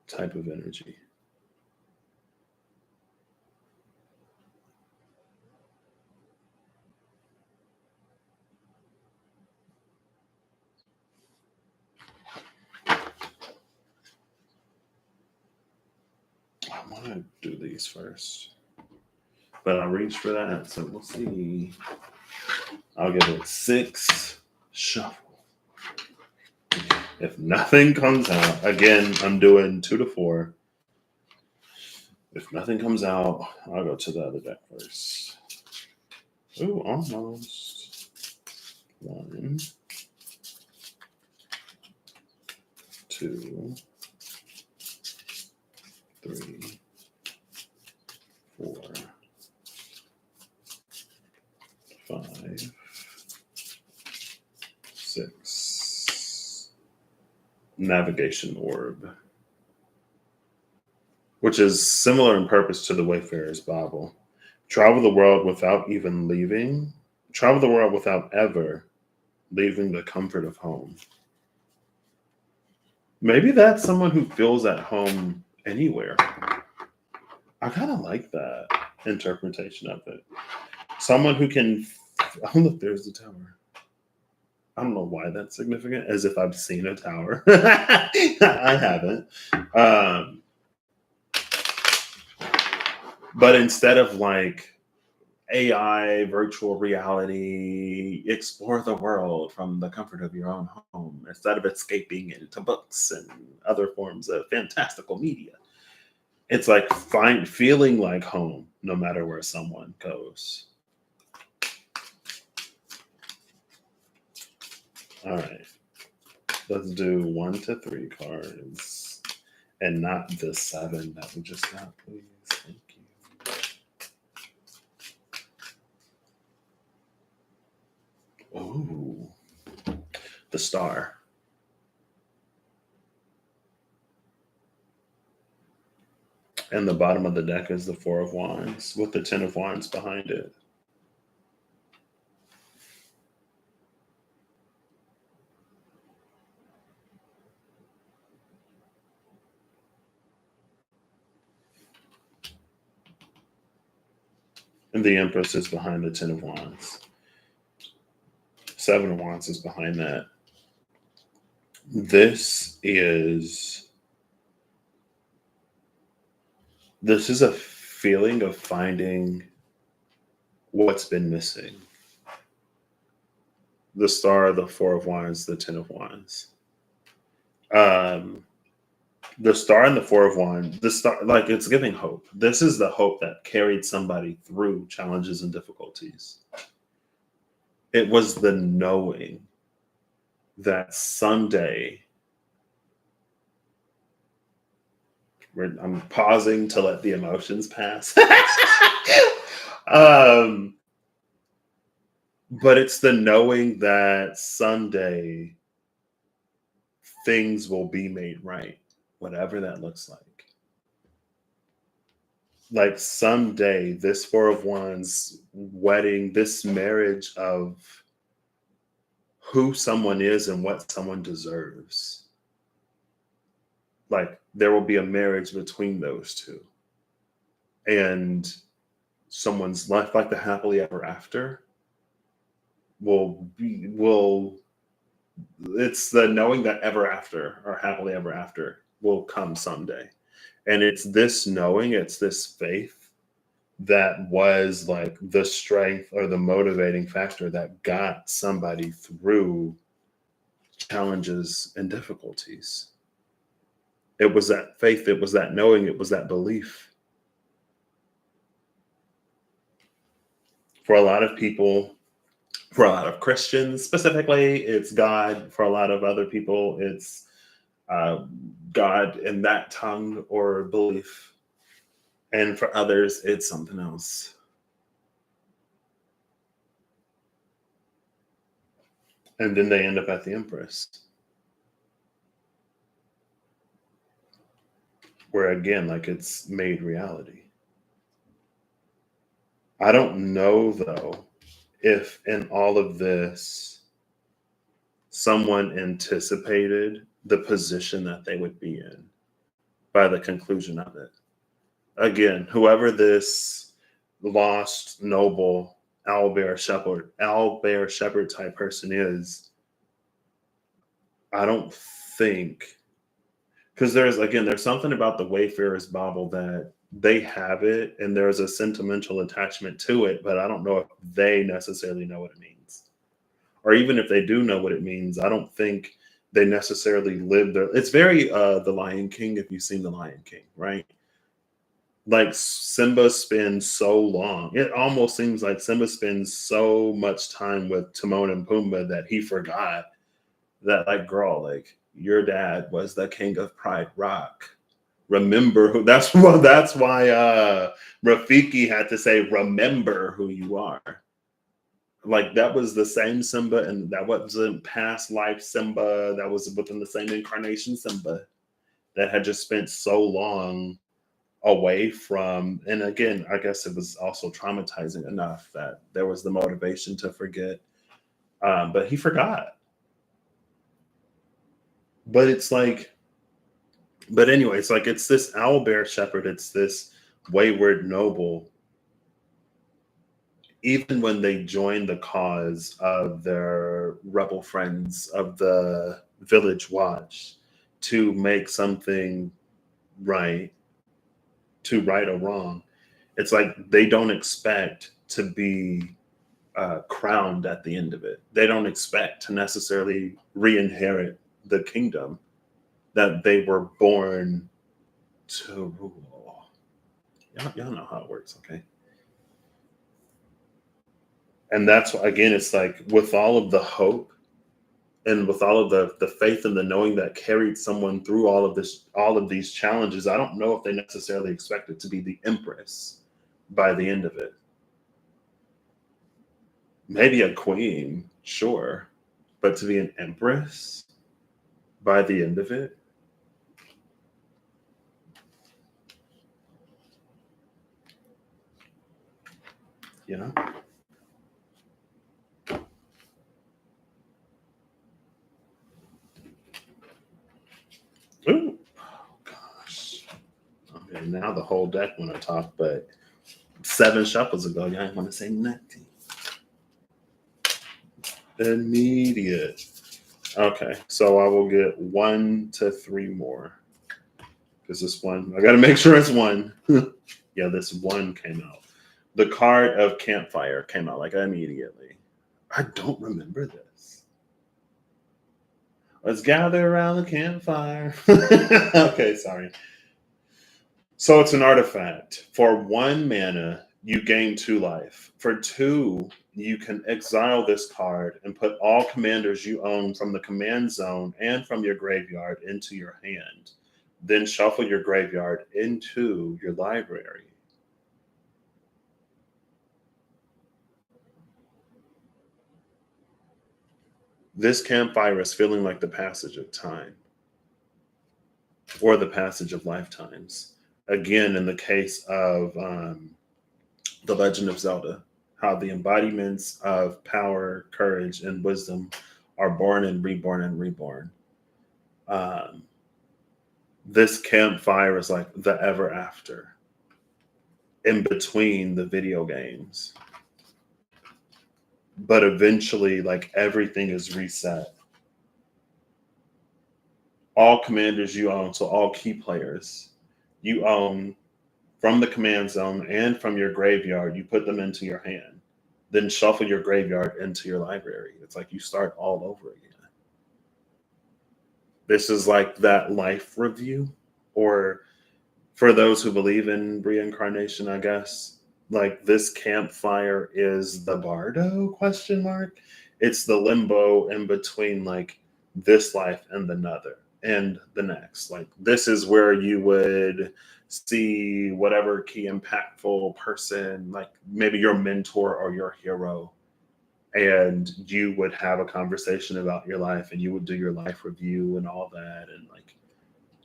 Type of energy. I want to do these first, but I reached for that, so we'll see. I'll give it 6 shuffle. If nothing comes out, again, I'm doing 2 to 4. If nothing comes out, I'll go to the other deck first. Ooh, almost. 1, 2, 3, 4, 5, 6. Navigation orb, which is similar in purpose to the Wayfarer's Bible. Travel the world without even leaving. Travel the world without ever leaving the comfort of home. Maybe that's someone who feels at home anywhere. I kind of like that interpretation of it. Someone who can. Oh, look, there's the tower. I don't know why that's significant, as if I've seen a tower. I haven't. But instead of like AI, virtual reality, explore the world from the comfort of your own home, instead of escaping into books and other forms of fantastical media, It's like feeling like home no matter where someone goes. All right, let's do 1 to 3 cards and not the 7 that we just got, please. Thank you. Ooh, the star. And the bottom of the deck is the 4 of Wands with the 10 of Wands behind it. And the Empress is behind the 10 of Wands. 7 of Wands is behind that. This is a feeling of finding what's been missing. The star, the 4 of Wands, the 10 of Wands. The star and the 4 of Wands, the star, like it's giving hope. This is the hope that carried somebody through challenges and difficulties. It was the knowing that someday, I'm pausing to let the emotions pass. But it's the knowing that someday things will be made right, whatever that looks like. Like someday, this 4 of Wands wedding, this marriage of who someone is and what someone deserves. Like there will be a marriage between those two. And someone's life, like the happily ever after, it's the knowing that ever after or happily ever after will come someday. And it's this knowing, it's this faith that was like the strength or the motivating factor that got somebody through challenges and difficulties. It was that faith, it was that knowing, it was that belief. For a lot of people, for a lot of Christians specifically, it's God. For a lot of other people, it's God in that tongue or belief. And for others, it's something else. And then they end up at the Empress, where again, like it's made reality. I don't know though if in all of this, someone anticipated the position that they would be in by the conclusion of it. Again, whoever this lost noble owlbear shepherd type person is, I don't think, because there's something about the Wayfarer's Bible that they have it and there's a sentimental attachment to it, but I don't know if they necessarily know what it means. Or even if they do know what it means, I don't think they necessarily live there. It's very The Lion King, if you've seen The Lion King, right? Like Simba spends so long. It almost seems like Simba spends so much time with Timon and Pumbaa that he forgot that, like, girl, like your dad was the king of Pride Rock. Remember who that's why Rafiki had to say, remember who you are. Like that was the same Simba, and that wasn't past life Simba, that was within the same incarnation Simba that had just spent so long away from, and again, I guess it was also traumatizing enough that there was the motivation to forget. But he forgot. But it's like, but anyway, it's like it's this owlbear shepherd, it's this wayward noble. Even when they join the cause of their rebel friends of the village watch to make something right, to right a wrong, it's like they don't expect to be crowned at the end of it. They don't expect to necessarily re-inherit the kingdom that they were born to rule. Y'all know how it works, okay? And that's why, again, it's like with all of the hope and with all of the faith and the knowing that carried someone through all of these challenges, I don't know if they necessarily expected to be the empress by the end of it. Maybe a queen, sure, but to be an empress by the end of it, you know? Ooh, oh gosh. Okay, now the whole deck want to talk, but 7 shuffles ago, y'all didn't want to say nothing. Immediate. Okay, so I will get 1 to 3 more. Because this one, I got to make sure it's 1. Yeah, this 1 came out. The card of campfire came out like immediately. I don't remember this. Let's gather around the campfire. Okay, sorry. So it's an artifact. For 1 mana, you gain 2 life. For 2, you can exile this card and put all commanders you own from the command zone and from your graveyard into your hand. Then shuffle your graveyard into your library. This campfire is feeling like the passage of time or the passage of lifetimes. Again, in the case of The Legend of Zelda, how the embodiments of power, courage, and wisdom are born and reborn and reborn. This campfire is like the ever after in between the video games. But eventually, like everything is reset. All commanders you own, so all key players you own from the command zone and from your graveyard, you put them into your hand. Then shuffle your graveyard into your library. It's like you start all over again. This is like that life review, or for those who believe in reincarnation, I guess. Like this campfire is the bardo question mark. It's the limbo in between like this life and another and the next. Like this is where you would see whatever key impactful person, like maybe your mentor or your hero, and you would have a conversation about your life and you would do your life review and all that, and like,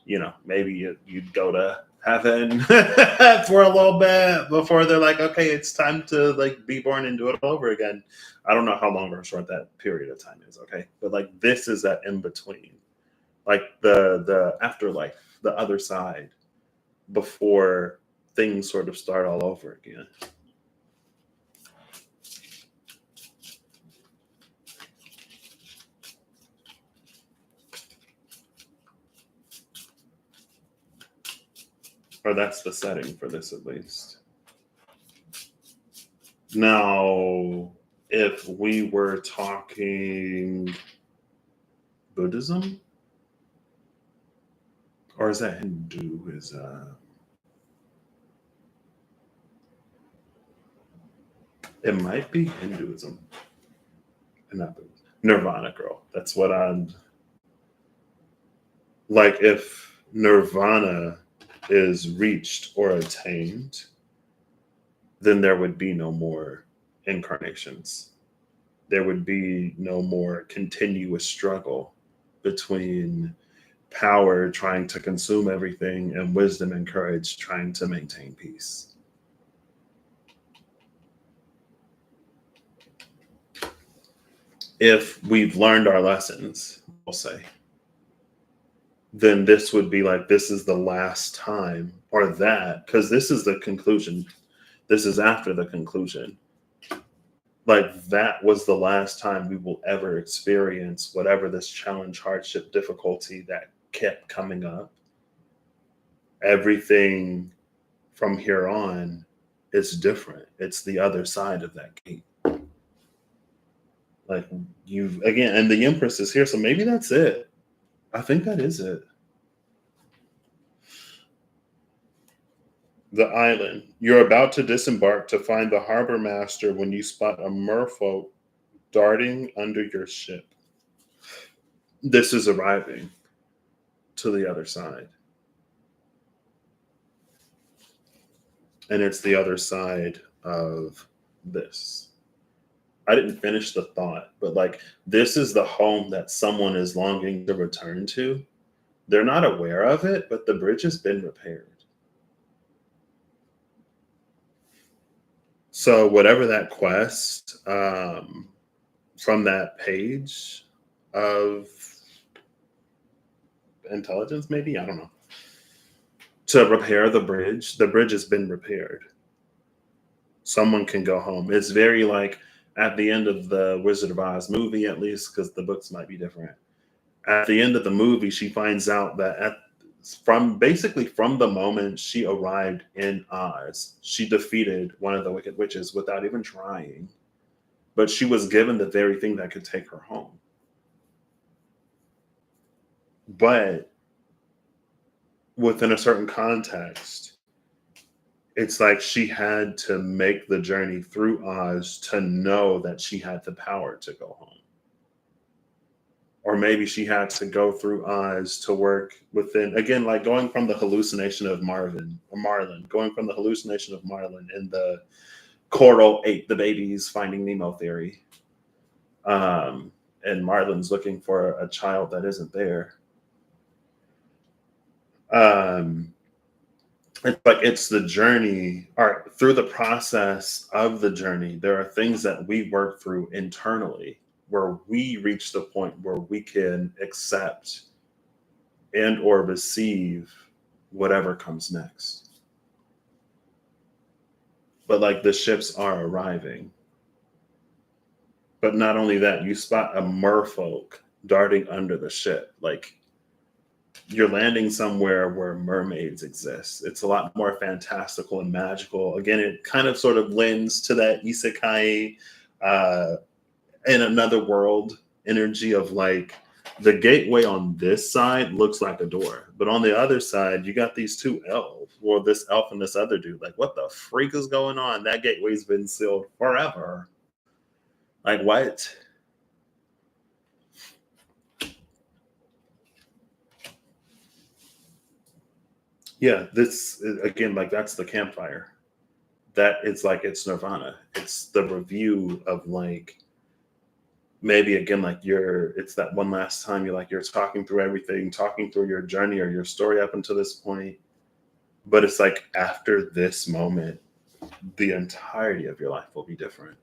you know, maybe you'd go to heaven for a little bit before they're like, okay, it's time to like be born and do it all over again. I don't know how long or short that period of time is, okay, but like this is that in between, like the afterlife, the other side, before things sort of start all over again. Or that's the setting for this, at least. Now, if we were talking Buddhism, or is that Hindu? It might be Hinduism, and not Buddhism. Nirvana, girl. That's what I'm like. If Nirvana is reached or attained, then there would be no more incarnations. There would be no more continuous struggle between power trying to consume everything and wisdom and courage trying to maintain peace. If we've learned our lessons, we'll say, then this would be like, this is the last time, or that, because this is the conclusion. This is after the conclusion. Like that was the last time we will ever experience whatever this challenge, hardship, difficulty that kept coming up. Everything from here on is different. It's the other side of that gate. Like you've again, and the Empress is here, so maybe that's it. I think that is it. The island. You're about to disembark to find the harbor master when you spot a merfolk darting under your ship. This is arriving to the other side. And it's the other side of this. I didn't finish the thought, but like this is the home that someone is longing to return to. They're not aware of it, but the bridge has been repaired. So whatever that quest from that page of intelligence, maybe, I don't know, to repair the bridge has been repaired. Someone can go home. It's very like at the end of the Wizard of Oz movie, at least, because the books might be different. At the end of the movie, she finds out that from the moment she arrived in Oz, she defeated one of the Wicked Witches without even trying. But she was given the very thing that could take her home. But within a certain context, it's like she had to make the journey through Oz to know that she had the power to go home. Or maybe she had to go through Oz to work within, again, like going from the hallucination of Marlin, going from the hallucination of Marlin in the Coral ate the babies Finding Nemo theory. And Marlin's looking for a child that isn't there. It's like it's the journey, or through the process of the journey, there are things that we work through internally where we reach the point where we can accept and or receive whatever comes next. But like the ships are arriving. But not only that, you spot a merfolk darting under the ship. Like you're landing somewhere where mermaids exist. It's a lot more fantastical and magical. Again, it kind of sort of lends to that isekai in another world energy of like the gateway on this side looks like a door, but on the other side, you got these two elves, or this elf and this other dude. Like, what the freak is going on? That gateway's been sealed forever. Like, what? Yeah, this again, like that's the campfire. That it's like it's Nirvana. It's the review of like maybe again like it's that one last time you're talking through everything, talking through your journey or your story up until this point. But it's like after this moment, the entirety of your life will be different.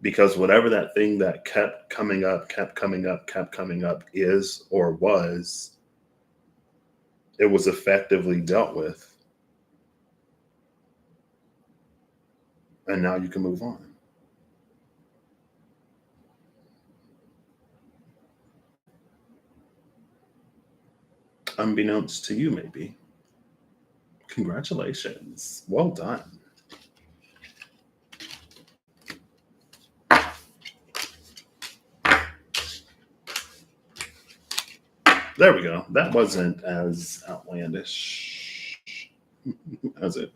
Because whatever that thing that kept coming up, is or was, it was effectively dealt with. And now you can move on. Unbeknownst to you, maybe. Congratulations. Well done. There we go. That wasn't as outlandish as it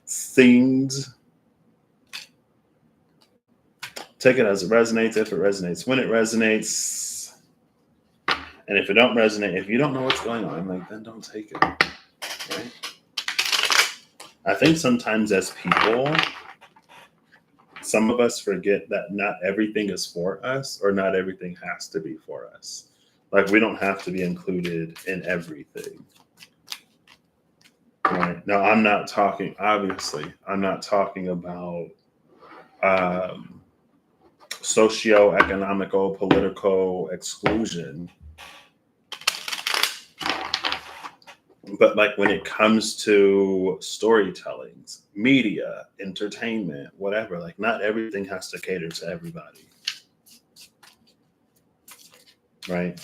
seemed. Take it as it resonates, if it resonates, when it resonates. And if it don't resonate, if you don't know what's going on, like then don't take it. Right? I think sometimes as people, some of us forget that not everything is for us, or not everything has to be for us. Like we don't have to be included in everything. Right. Now I'm not talking about socio-economical, political exclusion. But like when it comes to storytellings, media, entertainment, whatever, like not everything has to cater to everybody. Right?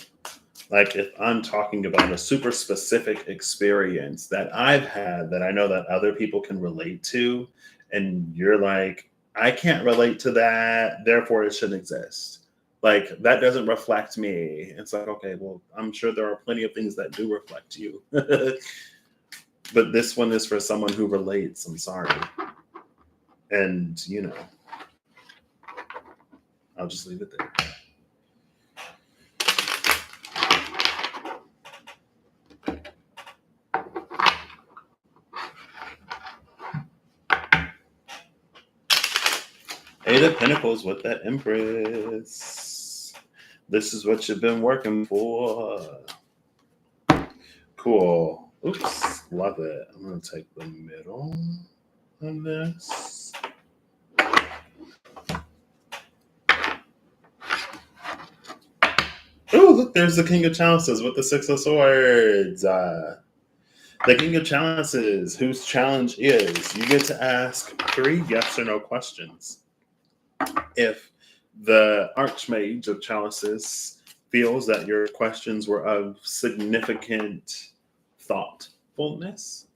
Like if I'm talking about a super specific experience that I've had that I know that other people can relate to, and you're like, I can't relate to that, therefore it shouldn't exist. Like that doesn't reflect me. It's like, okay, well, I'm sure there are plenty of things that do reflect you. But this one is for someone who relates. I'm sorry. And, I'll just leave it there. Eight of Pentacles with that Empress. This is what you've been working for. Cool. Oops. Love it. I'm going to take the middle of this. Oh, look, there's the King of Chalices with the Six of Swords. The King of Chalices, whose challenge is you get to ask 3 yes or no questions. If the Archmage of Chalices feels that your questions were of significant thoughtfulness,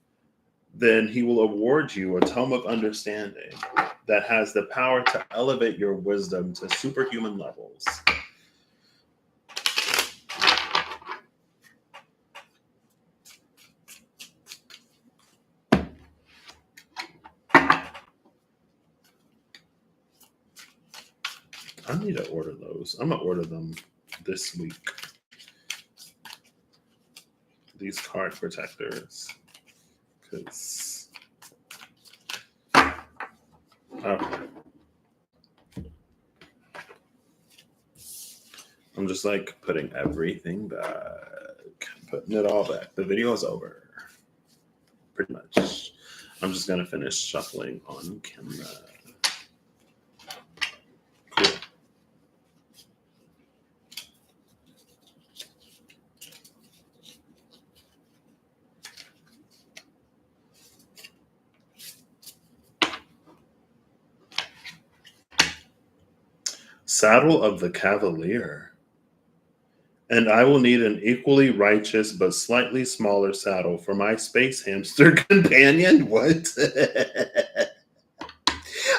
then he will award you a Tome of Understanding that has the power to elevate your wisdom to superhuman levels. I need to order those. I'm going to order them this week. These card protectors. Because... okay. I'm just like putting everything back. Putting it all back. The video is over. Pretty much. I'm just going to finish shuffling on camera. Cool. Saddle of the Cavalier. And I will need an equally righteous but slightly smaller saddle for my space hamster companion. What?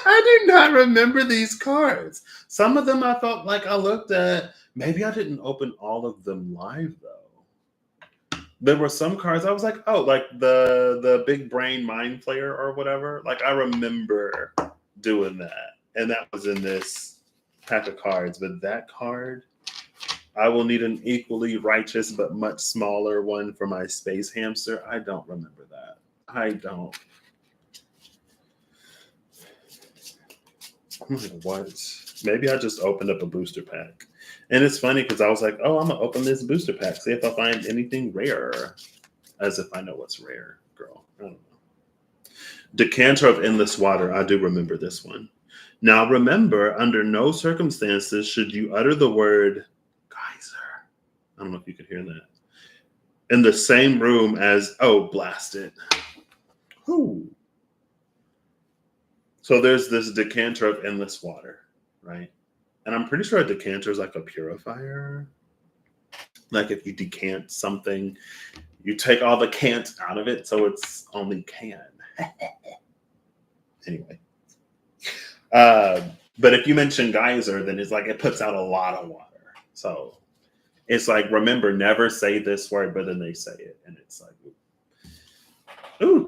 I do not remember these cards. Some of them I felt like I looked at. Maybe I didn't open all of them live, though. There were some cards I was like, oh, like the big brain mind flayer or whatever. Like, I remember doing that. And that was in this pack of cards. But that card... I will need an equally righteous but much smaller one for my space hamster. I don't remember that. I don't. I'm like, what? Maybe I just opened up a booster pack. And it's funny because I was like, oh, I'm going to open this booster pack, see if I find anything rare. As if I know what's rare, girl. I don't know. Decanter of Endless Water. I do remember this one. Now, remember, under no circumstances should you utter the word... I don't know if you could hear that. In the same room as, oh, blast it. Ooh. So there's this decanter of endless water, right? And I'm pretty sure a decanter is like a purifier. Like if you decant something, you take all the cant out of it, so it's only can. Anyway. But if you mention geyser, then it's like it puts out a lot of water. So... it's like, remember, never say this word, but then they say it. And it's like, ooh,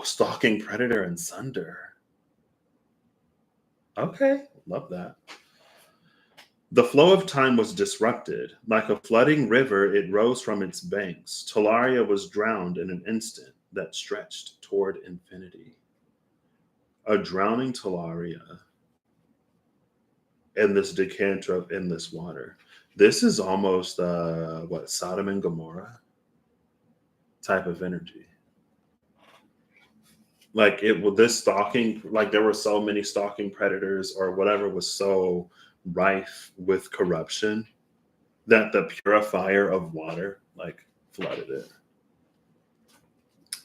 Stalking Predator and Sunder. Okay, love that. The flow of time was disrupted. Like a flooding river, it rose from its banks. Talaria was drowned in an instant that stretched toward infinity. A drowning Talaria in this decanter of endless water. This is almost, Sodom and Gomorrah type of energy. Like this stalking, like there were so many stalking predators or whatever was so rife with corruption that the purifier of water, like, flooded it.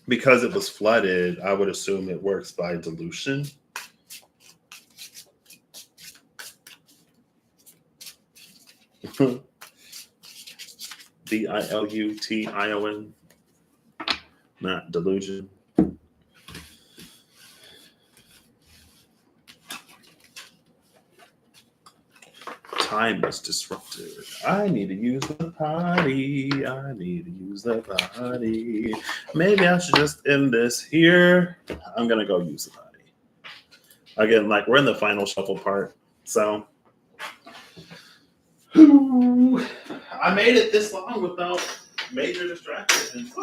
Because it was flooded, I would assume it works by dilution. Dilution, not delusion. time is disrupted. I need to use the potty. I need to use the potty. Maybe I should just end this here. I'm going to go use the potty. Again, like we're in the final shuffle part. So I made it this long without major distractions.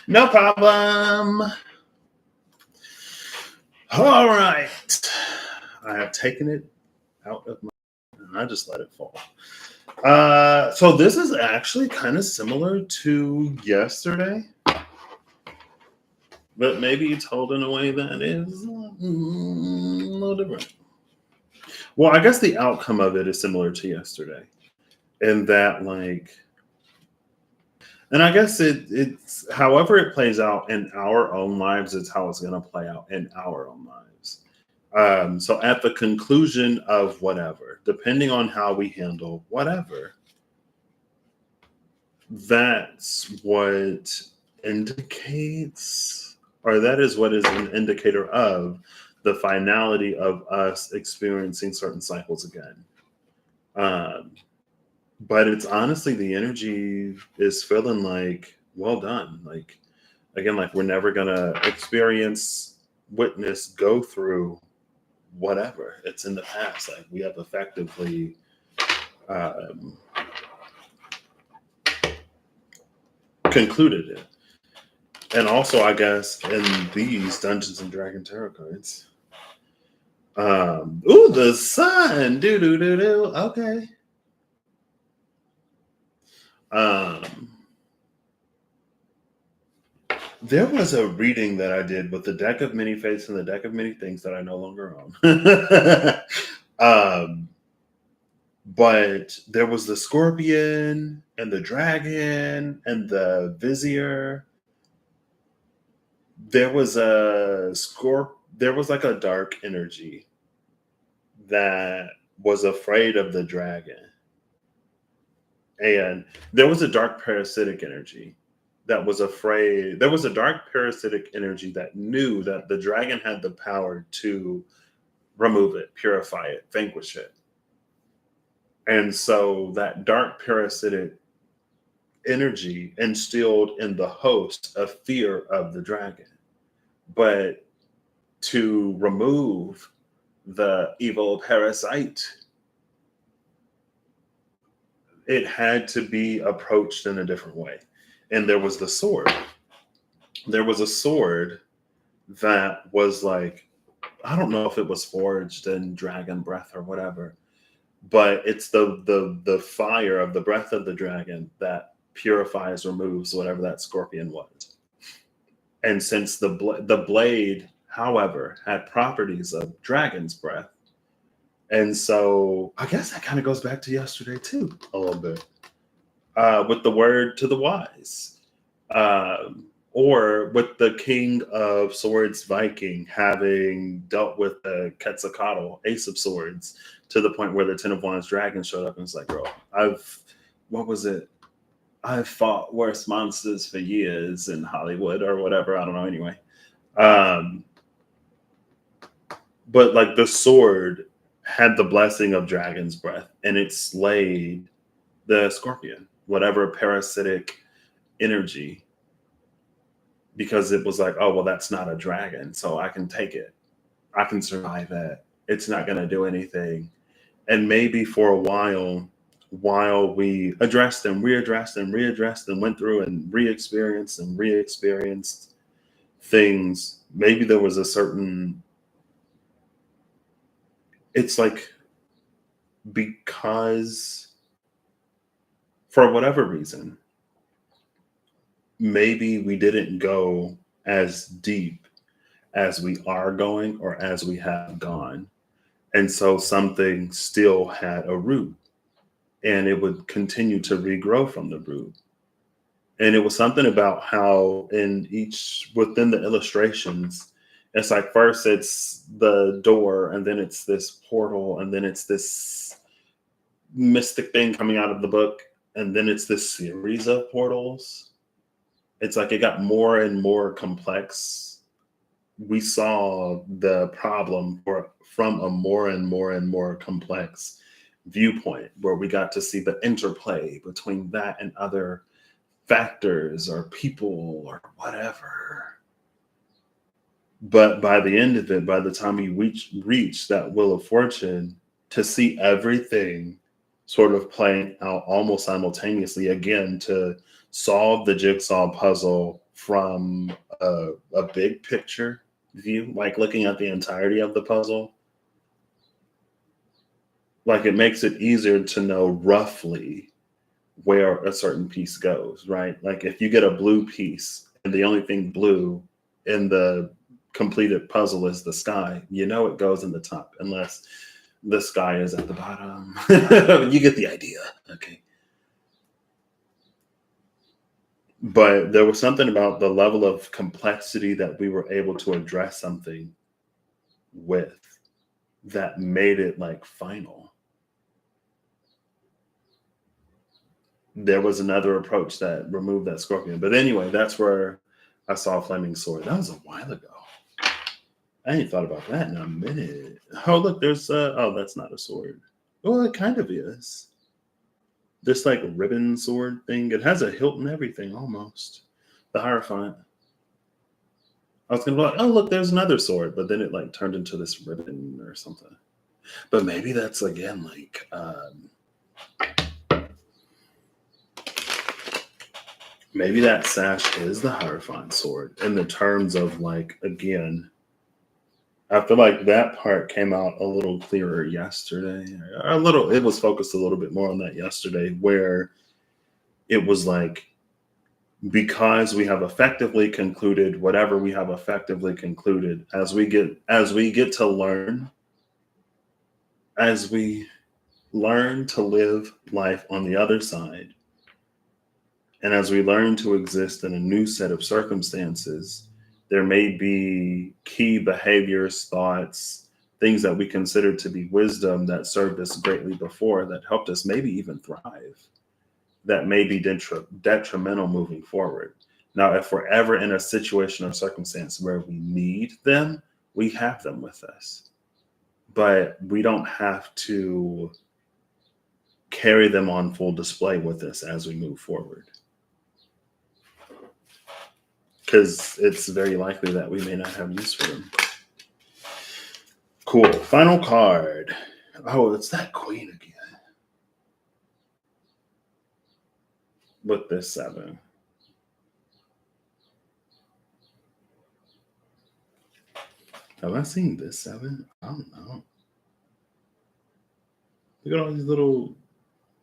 No problem. All right. I have taken it out of my, and I just let it fall. So this is actually kind of similar to yesterday, but maybe told in a way that is a little different. Well, I guess the outcome of it is similar to yesterday, in that like, and I guess it's however it plays out in our own lives, it's how it's going to play out in our own lives. So at the conclusion of whatever, depending on how we handle whatever, that's what indicates, or that is what is an indicator of the finality of us experiencing certain cycles again. But it's honestly, the energy is feeling like, well done. Like, again, like we're never going to experience, witness, go through whatever. It's in the past. Like we have effectively concluded it. And also, I guess, in these Dungeons and Dragon tarot cards. Ooh, the sun. Do do do do. Okay. There was a reading that I did with the deck of many fates and the deck of many things that I no longer own. But there was the scorpion and the dragon and the vizier. There was there was like a dark energy that was afraid of the dragon. And there was a dark parasitic energy that was afraid. There was a dark parasitic energy that knew that the dragon had the power to remove it, purify it, vanquish it. And so that dark parasitic energy instilled in the host a fear of the dragon. But to remove the evil parasite, it had to be approached in a different way. And there was the sword. There was a sword that was like, I don't know if it was forged in dragon breath or whatever, but it's the fire of the breath of the dragon that purifies, removes whatever that scorpion was. And since the blade, however, had properties of dragon's breath, and so I guess that kind of goes back to yesterday too, a little bit, with the word to the wise. Or with the King of Swords Viking having dealt with the Quetzalcoatl, Ace of Swords, to the point where the Ten of Wands dragon showed up and it's like, girl, what was it? I've fought worse monsters for years in Hollywood or whatever. I don't know. Anyway, um, but like the sword had the blessing of dragon's breath and it slayed the scorpion, whatever parasitic energy, because it was like, oh, well, that's not a dragon. So I can take it. I can survive it. It's not going to do anything. And maybe for a while we addressed and readdressed and readdressed and went through and re-experienced things, maybe there was a certain, it's like, because for whatever reason, maybe we didn't go as deep as we are going or as we have gone. And so something still had a root and it would continue to regrow from the root. And it was something about how within the illustrations, it's like first it's the door and then it's this portal and then it's this mystic thing coming out of the book and then it's this series of portals. It's like it got more and more complex. We saw the problem from a more and more and more complex viewpoint, where we got to see the interplay between that and other factors or people or whatever. But by the end of it, by the time we reach that Wheel of Fortune, to see everything sort of playing out almost simultaneously again, to solve the jigsaw puzzle from a big picture view, like looking at the entirety of the puzzle, like it makes it easier to know roughly where a certain piece goes, right? Like if you get a blue piece and the only thing blue in the completed puzzle is the sky, you know it goes in the top, unless the sky is at the bottom. You get the idea. Okay. But there was something about the level of complexity that we were able to address something with that made it like final. There was another approach that removed that scorpion. But anyway, that's where I saw Flaming Sword. That was a while ago. I ain't thought about that in a minute. Oh, look, there's that's not a sword. Well, it kind of is. This like ribbon sword thing. It has a hilt and everything almost. The Hierophant. I was gonna be like, oh look, there's another sword, but then it like turned into this ribbon or something. But maybe that's again like maybe that sash is the Hierophant sword in the terms of like, again, I feel like that part came out a little clearer yesterday. It was focused a little bit more on that yesterday, where it was like, because we have effectively concluded whatever we have effectively concluded, as we get to learn, as we learn to live life on the other side, and as we learn to exist in a new set of circumstances, there may be key behaviors, thoughts, things that we consider to be wisdom that served us greatly before, that helped us maybe even thrive, that may be detrimental moving forward. Now, if we're ever in a situation or circumstance where we need them, we have them with us. But we don't have to carry them on full display with us as we move forward, because it's very likely that we may not have use for them. Cool. Final card. Oh, it's that queen again. With this 7. Have I seen this 7? I don't know. Look at all these little,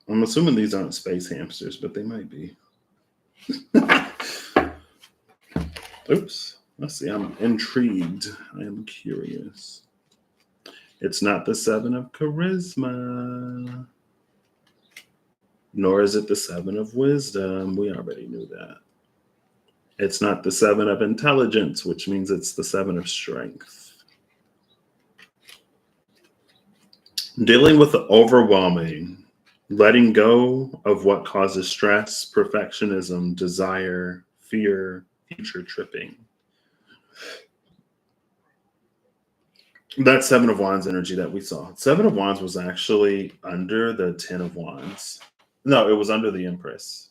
I'm assuming these aren't space hamsters, but they might be. Oops. Let's see. I'm intrigued. I am curious. It's not the 7 of charisma. Nor is it the 7 of wisdom. We already knew that. It's not the 7 of intelligence, which means it's the 7 of strength. Dealing with the overwhelming, letting go of what causes stress, perfectionism, desire, fear, future tripping. That 7 of Wands energy that we saw. 7 of Wands was actually under the 10 of Wands. No, it was under the Empress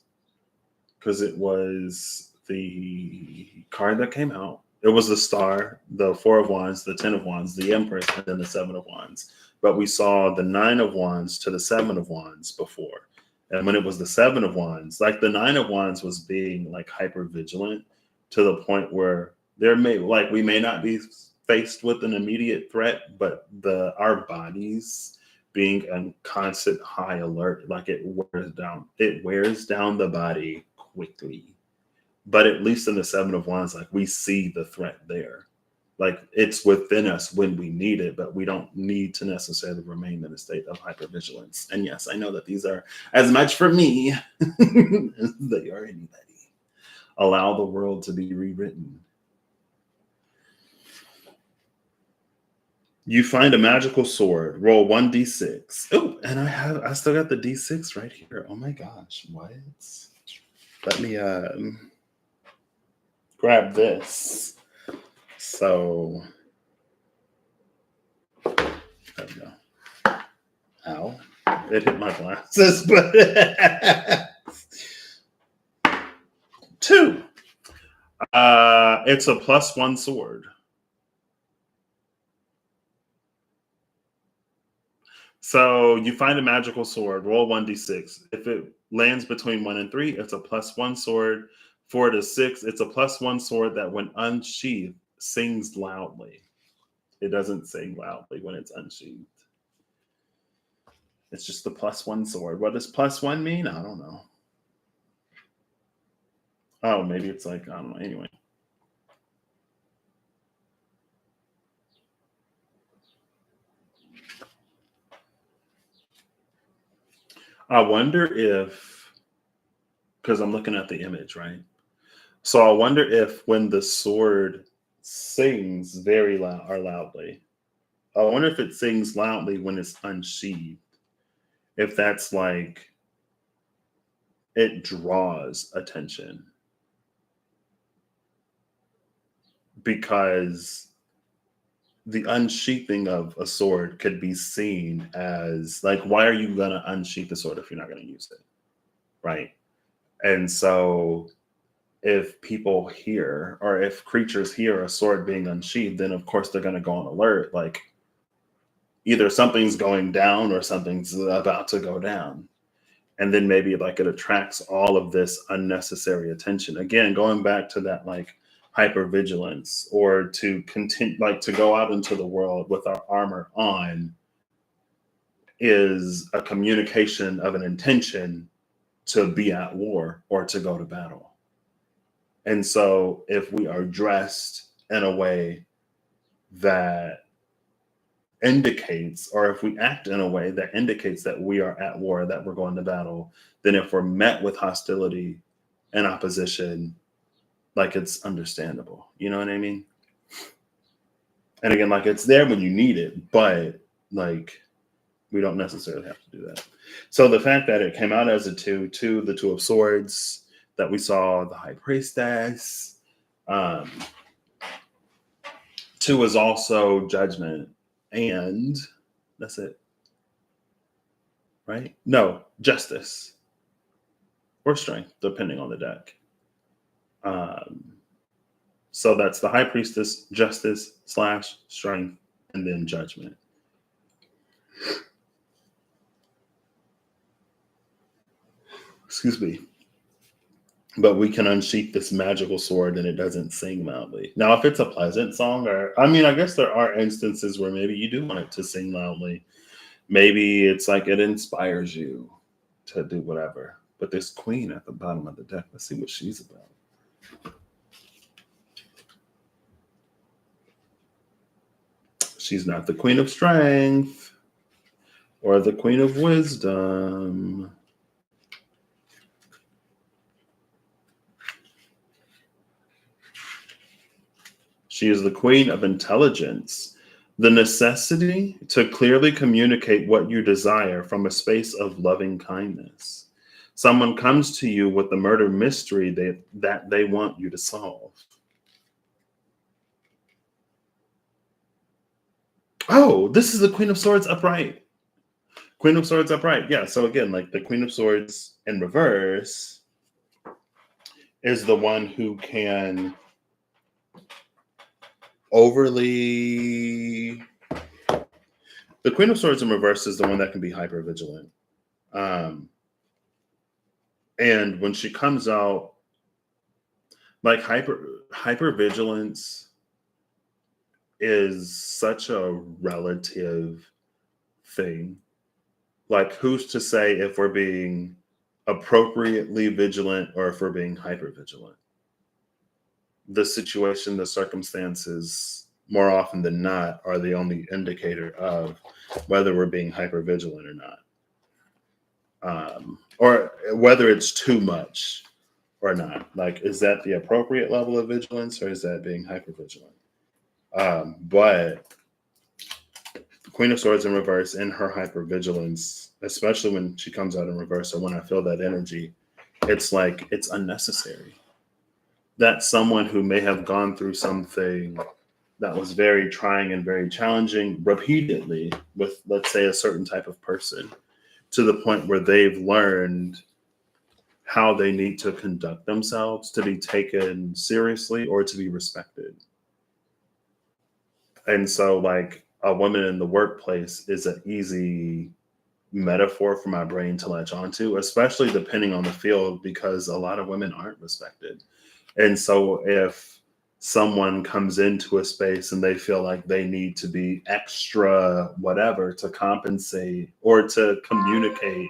because it was the card that came out. It was the Star, the 4 of Wands, the 10 of Wands, the Empress, and then the 7 of Wands. But we saw the 9 of Wands to the 7 of Wands before. And when it was the 7 of Wands, like the 9 of Wands was being like hyper vigilant to the point where we may not be faced with an immediate threat, but our bodies being in constant high alert, like it wears down the body quickly. But at least in the 7 of Wands, like we see the threat there. Like it's within us when we need it, but we don't need to necessarily remain in a state of hypervigilance. And yes, I know that these are as much for me as they are anybody. Allow the world to be rewritten. You find a magical sword. Roll 1d6. Oh, and I still got the d6 right here. Oh my gosh, what? Let me grab this. So there we go. Ow. It hit my glasses, but 2. It's a +1 sword. So you find a magical sword, roll 1d6. If it lands between 1 and 3, it's a +1 sword. 4 to 6, it's a +1 sword that when unsheathed sings loudly. It doesn't sing loudly when it's unsheathed. It's just the +1 sword. What does +1 mean? I don't know. Oh, maybe it's like, I don't know. Anyway. I wonder if, because I'm looking at the image, right? So I wonder if when the sword sings very loud or loudly, I wonder if it sings loudly when it's unsheathed. If that's like it draws attention. Because the unsheathing of a sword could be seen as like, why are you going to unsheath the sword if you're not going to use it? Right. And so if people hear or if creatures hear a sword being unsheathed, then of course they're going to go on alert. Like either something's going down or something's about to go down. And then maybe like it attracts all of this unnecessary attention. Again, going back to that like hypervigilance or to continue like to go out into the world with our armor on is a communication of an intention to be at war or to go to battle. And so if we are dressed in a way that indicates, or if we act in a way that indicates that we are at war, that we're going to battle, then if we're met with hostility and opposition, like it's understandable. You know what I mean? And again, like it's there when you need it, but like we don't necessarily have to do that. So the fact that it came out as a 2, the 2 of Swords, that we saw the High Priestess. 2 is also Judgment, and that's it. Right? No, Justice or Strength, depending on the deck. So that's the High Priestess, Justice / Strength, and then Judgment. Excuse me. But we can unsheath this magical sword and it doesn't sing loudly. Now, if it's a pleasant song, or I mean, I guess there are instances where maybe you do want it to sing loudly. Maybe it's like it inspires you to do whatever. But this queen at the bottom of the deck, let's see what she's about. She's not the Queen of Strength or the Queen of Wisdom. She is the queen of intelligence, the necessity to clearly communicate what you desire from a space of loving kindness. Someone comes to you with a murder mystery that they want you to solve. Oh, this is the Queen of Swords upright. Queen of Swords upright. Yeah. So again, like the Queen of Swords in reverse is the one who can overly. The Queen of Swords in reverse is the one that can be hyper vigilant. And when she comes out, like hyper vigilance is such a relative thing. Like, who's to say if we're being appropriately vigilant or if we're being hyper vigilant? The situation, the circumstances, more often than not, are the only indicator of whether we're being hyper vigilant or not, or whether it's too much or not. Like, is that the appropriate level of vigilance, or is that being hyper vigilant? But the Queen of Swords in reverse, in her hypervigilance, especially when she comes out in reverse, or when I feel that energy, it's like it's unnecessary. That someone who may have gone through something that was very trying and very challenging repeatedly with, let's say, a certain type of person, to the point where they've learned how they need to conduct themselves to be taken seriously or to be respected. And so, like, a woman in the workplace is an easy metaphor for my brain to latch onto, especially depending on the field, because a lot of women aren't respected. And so, if someone comes into a space and they feel like they need to be extra whatever to compensate or to communicate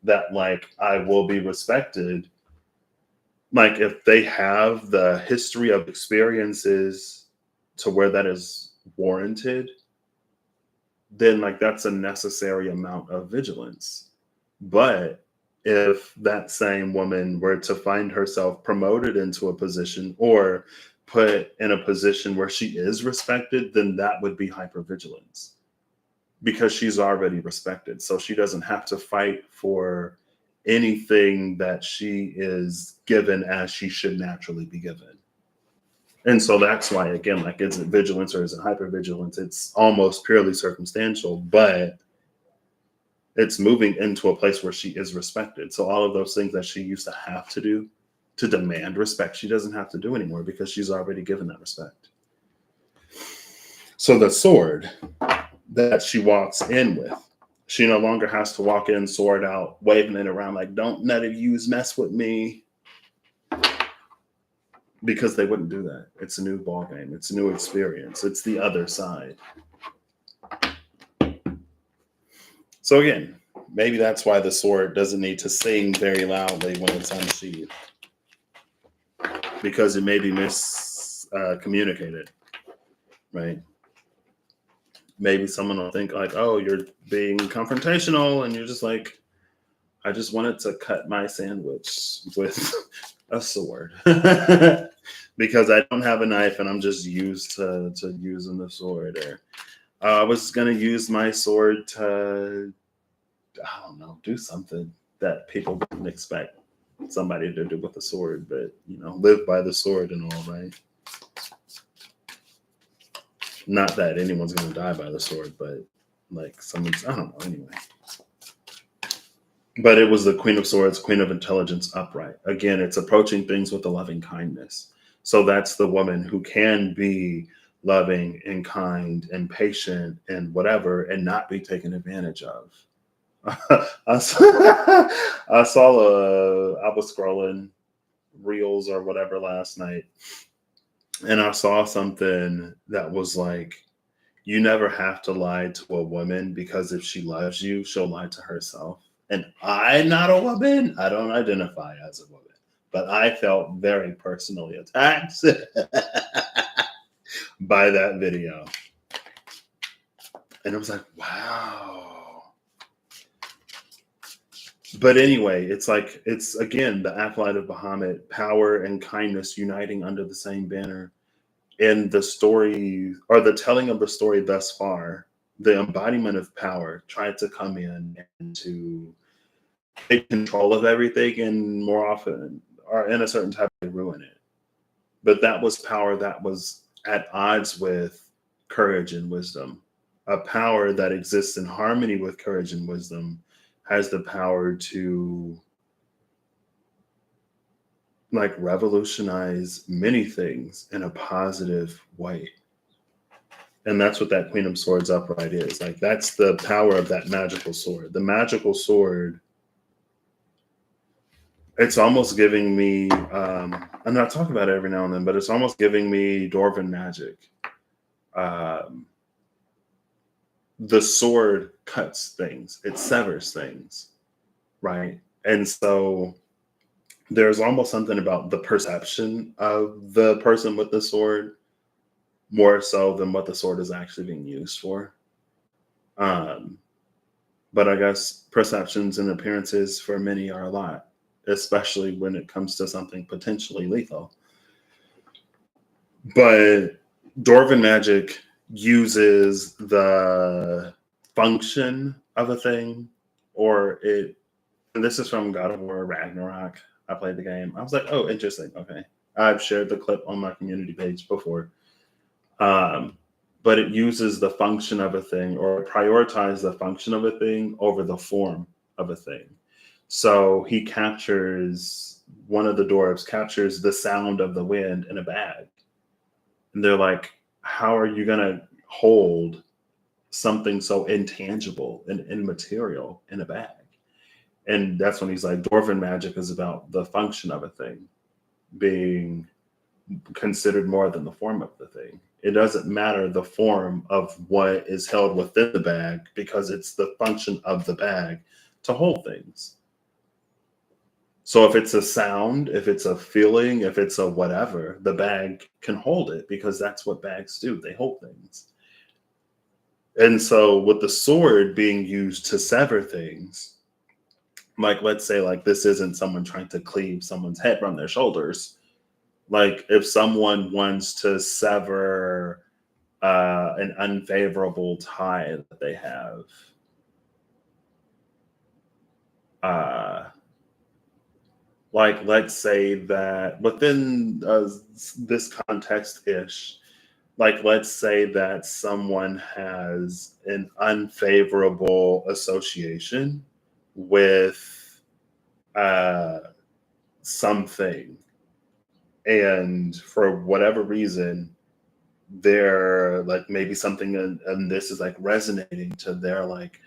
that, like, I will be respected, like, if they have the history of experiences to where that is warranted, then like that's a necessary amount of vigilance. But if that same woman were to find herself promoted into a position or put in a position where she is respected, then that would be hypervigilance, because she's already respected. So she doesn't have to fight for anything that she is given as she should naturally be given. And so that's why, again, like, is it vigilance or is it hypervigilance? It's almost purely circumstantial, but it's moving into a place where she is respected. So all of those things that she used to have to do to demand respect, she doesn't have to do anymore because she's already given that respect. So the sword that she walks in with, she no longer has to walk in sword out, waving it around like, don't none of yous mess with me. Because they wouldn't do that. It's a new ball game. It's a new experience. It's the other side. So again, maybe that's why the sword doesn't need to sing very loudly when it's unsheathed, because it may be miscommunicated, right? Maybe someone will think like, oh, you're being confrontational, and you're just like, I just wanted to cut my sandwich with a sword because I don't have a knife and I'm just used to using the sword. Or I was going to use my sword to, I don't know, do something that people didn't expect somebody to do with a sword, but, you know, live by the sword and all, right? Not that anyone's going to die by the sword, but like someone's, I don't know, anyway. But it was the Queen of Swords, Queen of Intelligence upright. Again, it's approaching things with a loving kindness. So that's the woman who can be loving and kind and patient and whatever and not be taken advantage of. I was scrolling reels or whatever last night, and I saw something that was like, you never have to lie to a woman, because if she loves you, she'll lie to herself. And I'm not a woman. I don't identify as a woman, but I felt very personally attacked by that video. And I was like, wow. But anyway, it's like, it's again, the acolyte of Bahamut, power and kindness uniting under the same banner. in the story or the telling of the story thus far, the embodiment of power tried to come in and to take control of everything, and more often, or in a certain type of way, ruin it. But that was power that was at odds with courage and wisdom. A power that exists in harmony with courage and wisdom has the power to like revolutionize many things in a positive way. And that's what that Queen of Swords upright is. Like that's the power of that magical sword. The magical sword, it's almost giving me and I talk about it every now and then, but it's almost giving me dwarven magic. The sword cuts things, it severs things, right? And so there's almost something about the perception of the person with the sword more so than what the sword is actually being used for. Um, but I guess perceptions and appearances for many are a lot, especially when it comes to something potentially lethal. But dwarven magic uses the function of a thing, or it, and this is from God of War Ragnarok. I played the game. I was like, oh, interesting. Okay. I've shared the clip on my community page before. But it uses the function of a thing, or prioritize the function of a thing over the form of a thing. So he captures, one of the dwarves captures the sound of the wind in a bag. And they're like, how are you going to hold something so intangible and immaterial in a bag? And that's when he's like, dwarven magic is about the function of a thing being considered more than the form of the thing. It doesn't matter the form of what is held within the bag, because it's the function of the bag to hold things. So if it's a sound, if it's a feeling, if it's a whatever, the bag can hold it, because that's what bags do. They hold things. And so with the sword being used to sever things, like let's say like this isn't someone trying to cleave someone's head from their shoulders. Like if someone wants to sever an unfavorable tie that they have, like let's say that within this context-ish, like let's say that someone has an unfavorable association with something, and for whatever reason they're like, maybe something and this is like resonating to their like,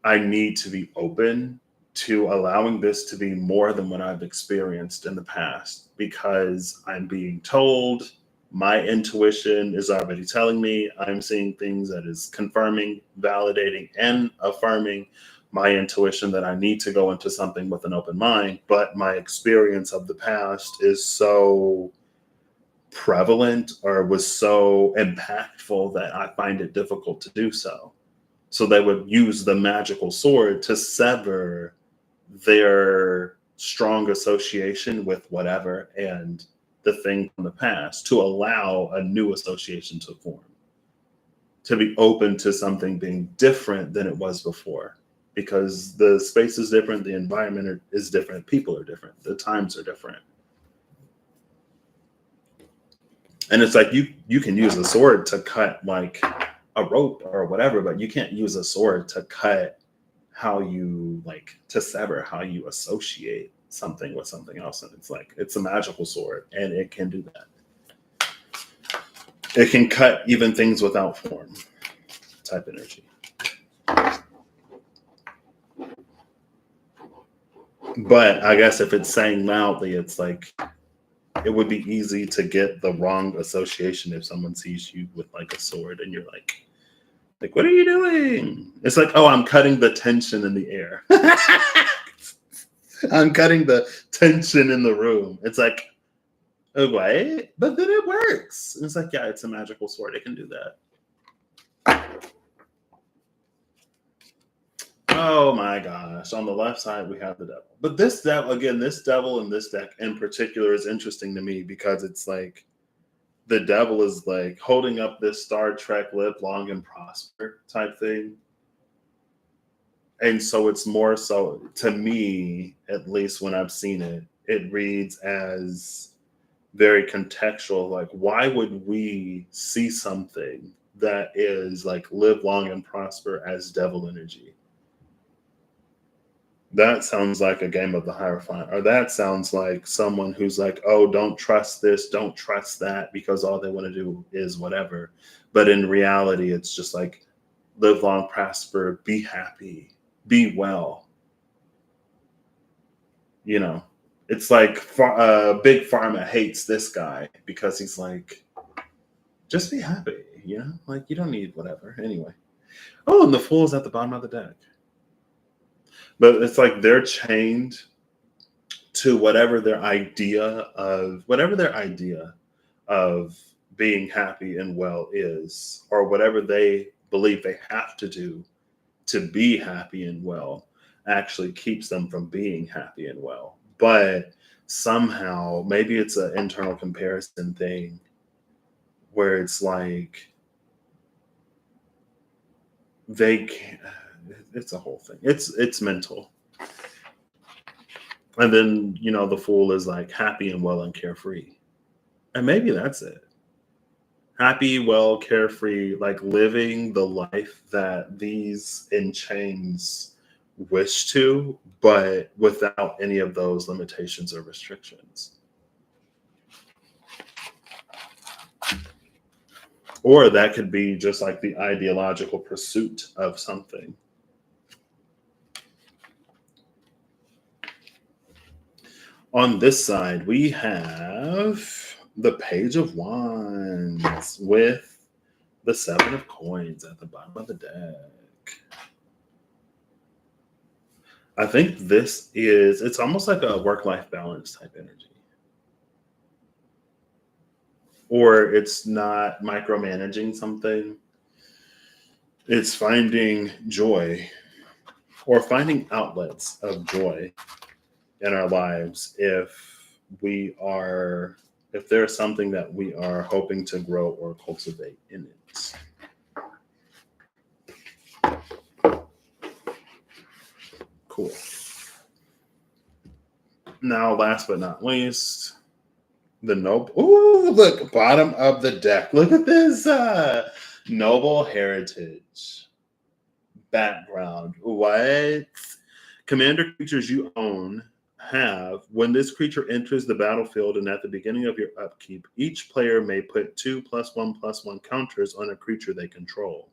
I need to be open to allowing this to be more than what I've experienced in the past, because I'm being told, my intuition is already telling me I'm seeing things that is confirming, validating, and affirming my intuition that I need to go into something with an open mind. But my experience of the past is so prevalent, or was so impactful, that I find it difficult to do so. So they would use the magical sword to sever their strong association with whatever and the thing from the past, to allow a new association to form, to be open to something being different than it was before, because the space is different, the environment is different, people are different, the times are different. And it's like you can use a sword to cut like a rope or whatever, but you can't use a sword to cut how you like to sever how you associate something with something else. And it's like, it's a magical sword, and it can do that. It can cut even things without form type energy. But I guess if it's saying loudly, it's like, it would be easy to get the wrong association if someone sees you with like a sword and you're like, what are you doing? It's like, oh, I'm cutting the tension in the air. I'm cutting the tension in the room. It's like, oh, what? But then it works. And it's like, yeah, it's a magical sword. It can do that. Oh my gosh. On the left side, we have the devil. But this devil, again, this devil in this deck in particular is interesting to me, because it's like, the devil is like holding up this Star Trek live long and prosper type thing. And so it's more so, to me, at least when I've seen it, it reads as very contextual. Like, why would we see something that is like live long and prosper as devil energy? That sounds like a game of the Hierophant, or that sounds like someone who's like, oh, don't trust this, don't trust that, because all they want to do is whatever. But in reality, it's just like live long, prosper, be happy, be well. You know, it's like Big Pharma hates this guy because he's like, just be happy, you know, like you don't need whatever. Anyway. Oh, and the Fool's at the bottom of the deck. But it's like they're chained to whatever their idea of being happy and well is, or whatever they believe they have to do to be happy and well, actually keeps them from being happy and well. But somehow, maybe it's an internal comparison thing where it's like they can't, it's a whole thing. It's mental. And then, you know, the Fool is like happy and well and carefree. And maybe that's it. Happy, well, carefree, like living the life that these in chains wish to, but without any of those limitations or restrictions. Or that could be just like the ideological pursuit of something. On this side, we have the Page of Wands with the Seven of Coins at the bottom of the deck. I think it's almost like a work-life balance type energy. Or it's not micromanaging something. It's finding joy or finding outlets of joy in our lives if there's something that we are hoping to grow or cultivate in it. Cool. Now, last but not least, the noble. Ooh, look, bottom of the deck. Look at this noble heritage background. What? Commander creatures you own have, when this creature enters the battlefield and at the beginning of your upkeep, each player may put 2+1/+1 counters on a creature they control.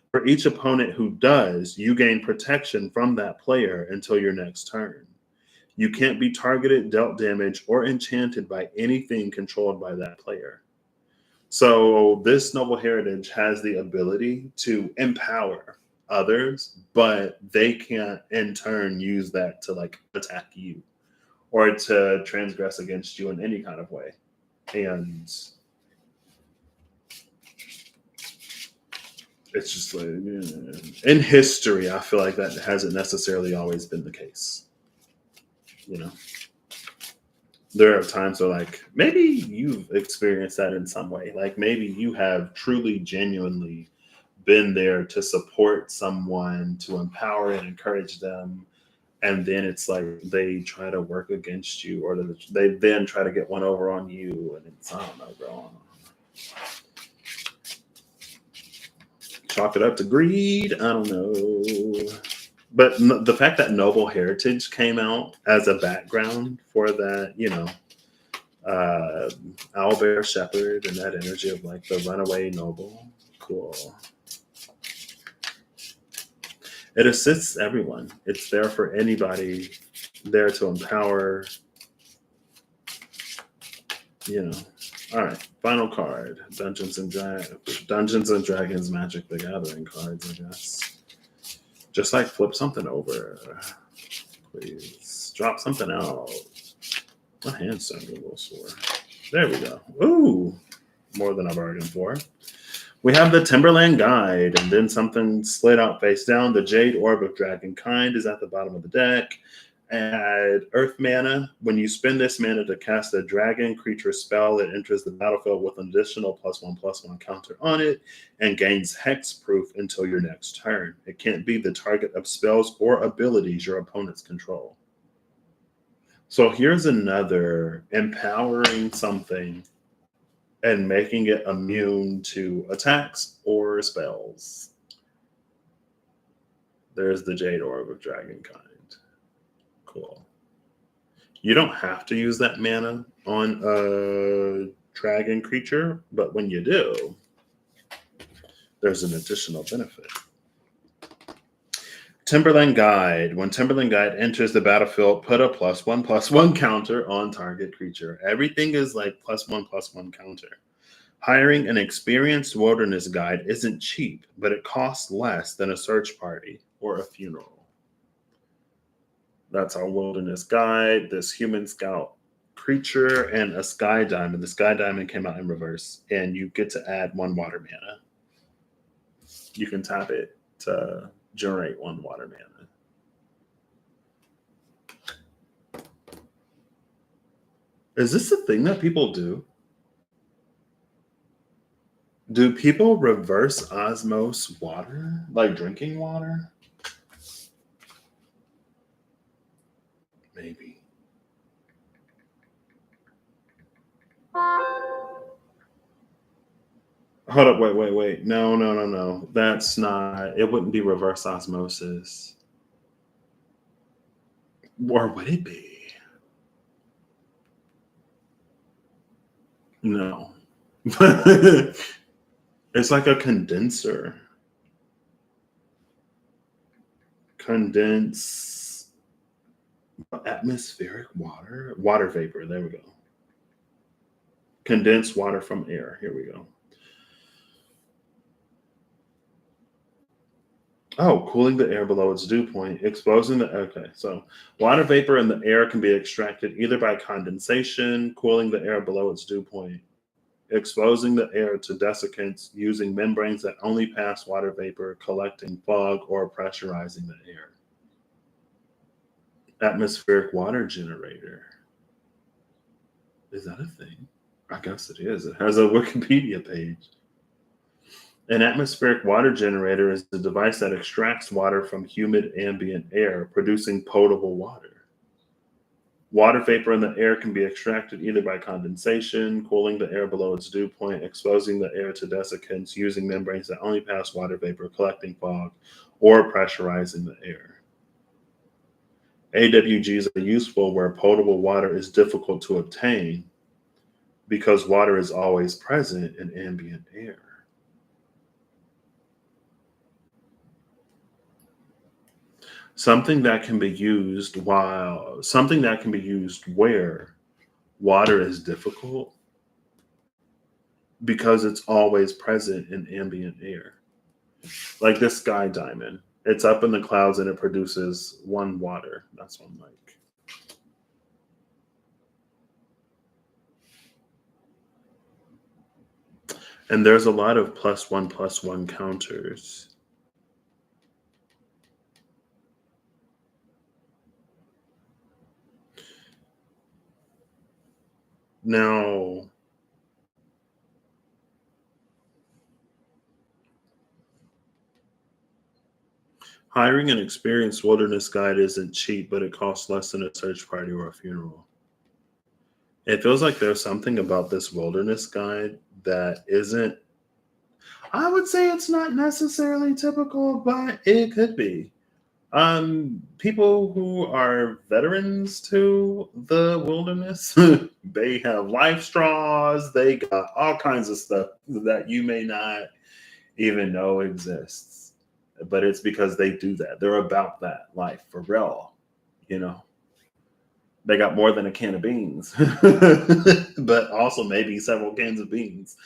For each opponent who does, you gain protection from that player until your next turn. You can't be targeted, dealt damage, or enchanted by anything controlled by that player. So this noble heritage has the ability to empower others, but they can't in turn use that to like attack you or to transgress against you in any kind of way. And it's just like, in history, I feel like that hasn't necessarily always been the case. You know, there are times where like maybe you've experienced that in some way. Like maybe you have truly, genuinely been there to support someone, to empower and encourage them. And then it's like they try to work against you, or they then try to get one over on you. And it's, I don't know, bro. Chalk it up to greed. I don't know. But the fact that noble heritage came out as a background for that, you know, owlbear shepherd and that energy of like the runaway noble. Cool. It assists everyone. It's there for anybody, there to empower, you know. All right, final card. Dungeons and Dragons Magic the Gathering cards, I guess. Just like flip something over, please. Drop something out. My hand's starting to get a little sore. There we go. Ooh, more than I bargained for. We have the Timberland Guide, and then something slid out face down. The Jade Orb of Dragonkind is at the bottom of the deck. Add earth mana. When you spend this mana to cast a dragon creature spell, it enters the battlefield with an additional +1/+1 counter on it and gains hexproof until your next turn. It can't be the target of spells or abilities your opponents control. So here's another empowering something and making it immune to attacks or spells. There's the Jade Orb of Dragonkind. Cool. You don't have to use that mana on a dragon creature, but when you do, there's an additional benefit. Timberland Guide. When Timberland Guide enters the battlefield, put a +1/+1 counter on target creature. Everything is like +1/+1 counter. Hiring an experienced wilderness guide isn't cheap, but it costs less than a search party or a funeral. That's our wilderness guide, this human scout creature, and a sky diamond. The sky diamond came out in reverse, and you get to add 1 water mana. You can tap it to generate 1 water mana. Is this a thing that people do? Do people reverse osmose water, like drinking water? Maybe. Hold up, wait. No. That's not, it wouldn't be reverse osmosis. Or would it be? No. It's like a condenser. Condense atmospheric water vapor. There we go. Condense water from air. Here we go. Oh, cooling the air below its dew point, exposing the, okay. So water vapor in the air can be extracted either by condensation, cooling the air below its dew point, exposing the air to desiccants using membranes that only pass water vapor, collecting fog, or pressurizing the air. Atmospheric water generator. Is that a thing? I guess it is. It has a Wikipedia page. An atmospheric water generator is a device that extracts water from humid ambient air, producing potable water. Water vapor in the air can be extracted either by condensation, cooling the air below its dew point, exposing the air to desiccants using membranes that only pass water vapor, collecting fog, or pressurizing the air. AWGs are useful where potable water is difficult to obtain because water is always present in ambient air. Something that can be used where water is difficult because it's always present in ambient air. Like this sky diamond. It's up in the clouds and it produces 1 water. That's one like. And there's a lot of +1/+1 counters. Now, hiring an experienced wilderness guide isn't cheap, but it costs less than a search party or a funeral. It feels like there's something about this wilderness guide that isn't, I would say it's not necessarily typical, but it could be. People who are veterans to the wilderness, they have life straws, they got all kinds of stuff that you may not even know exists. But it's because they do that. They're about that life for real, you know. They got more than a can of beans, but also maybe several cans of beans.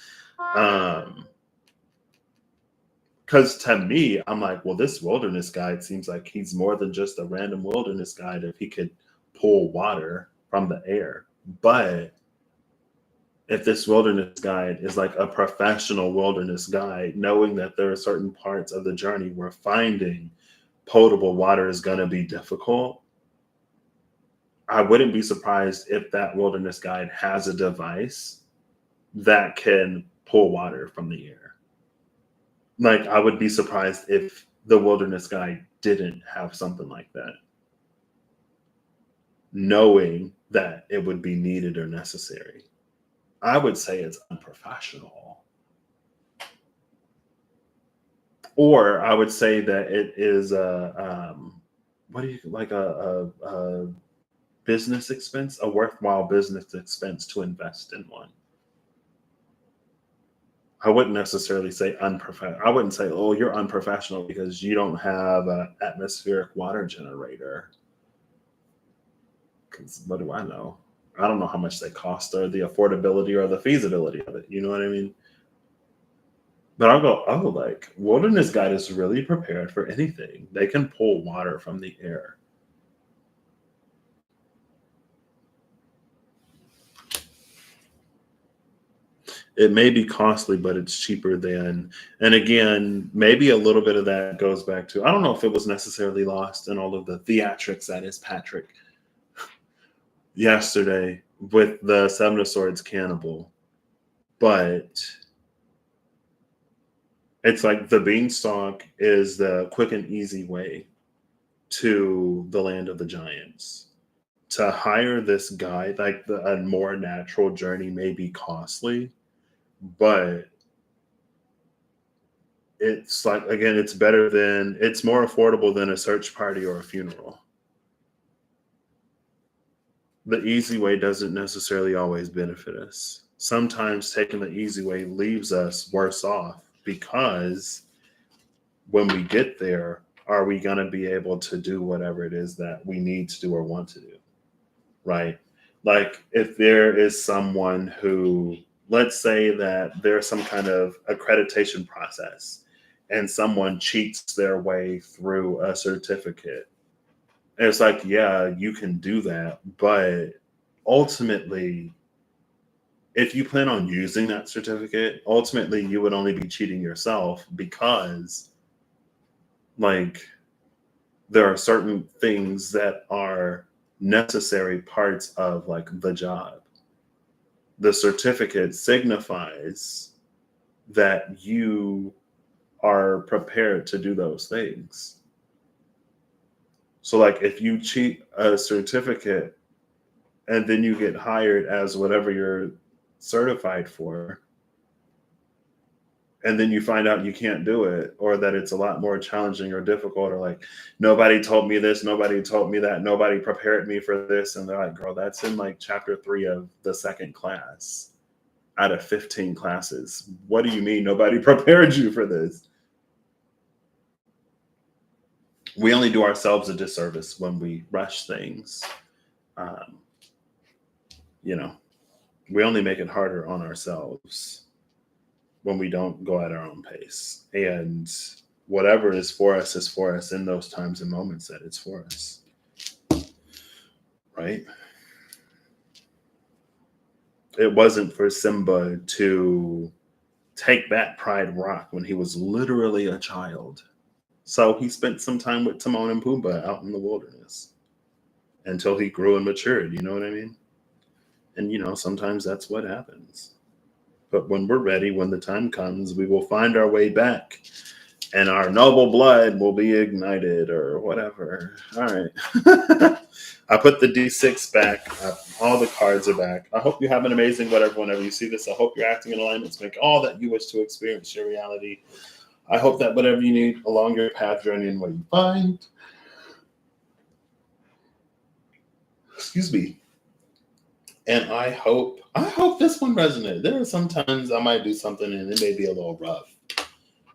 Because to me, I'm like, well, this wilderness guide seems like he's more than just a random wilderness guide if he could pull water from the air. But if this wilderness guide is like a professional wilderness guide, knowing that there are certain parts of the journey where finding potable water is going to be difficult, I wouldn't be surprised if that wilderness guide has a device that can pull water from the air. Like, I would be surprised if the wilderness guide didn't have something like that, knowing that it would be needed or necessary. I would say it's unprofessional. Or I would say that it is what do you like a business expense, a worthwhile business expense to invest in one. I wouldn't necessarily say unprofessional. I wouldn't say, oh, you're unprofessional because you don't have an atmospheric water generator. Because what do I know? I don't know how much they cost or the affordability or the feasibility of it. You know what I mean? But I'll go, oh, like Wilderness Guide is really prepared for anything. They can pull water from the air. It may be costly, but it's cheaper than, and again, maybe a little bit of that goes back to, I don't know if it was necessarily lost in all of the theatrics that is Patrick yesterday with the Seven of Swords cannibal, but it's like the beanstalk is the quick and easy way to the land of the giants. To hire this guy, like a more natural journey may be costly, but it's like, again, it's more affordable than a search party or a funeral. The easy way doesn't necessarily always benefit us. Sometimes taking the easy way leaves us worse off because when we get there, are we going to be able to do whatever it is that we need to do or want to do? Right? Like if there is someone who, let's say that there's some kind of accreditation process and someone cheats their way through a certificate. And it's like, yeah, you can do that. But ultimately, if you plan on using that certificate, ultimately you would only be cheating yourself because, like, there are certain things that are necessary parts of like the job. The certificate signifies that you are prepared to do those things. So like if you cheat a certificate and then you get hired as whatever you're certified for, and then you find out you can't do it or that it's a lot more challenging or difficult, or like nobody told me this, nobody told me that, nobody prepared me for this, and they're like, girl, that's in like chapter 3 of the second class out of 15 classes. What do you mean nobody prepared you for this? We only do ourselves a disservice when we rush things. um, you know, we only make it harder on ourselves when we don't go at our own pace. And whatever is for us in those times and moments that it's for us. Right? It wasn't for Simba to take that Pride Rock when he was literally a child. So he spent some time with Timon and Pumbaa out in the wilderness until he grew and matured. You know what I mean? And, sometimes that's what happens. But when we're ready, when the time comes, we will find our way back and our noble blood will be ignited or whatever. All right. I put the D6 back. All the cards are back. I hope you have an amazing whenever you see this. I hope you're acting in alignment to make all that you wish to experience your reality. I hope that whatever you need along your path, journey, and what you find. Excuse me. And I hope this one resonated. There are sometimes I might do something and it may be a little rough.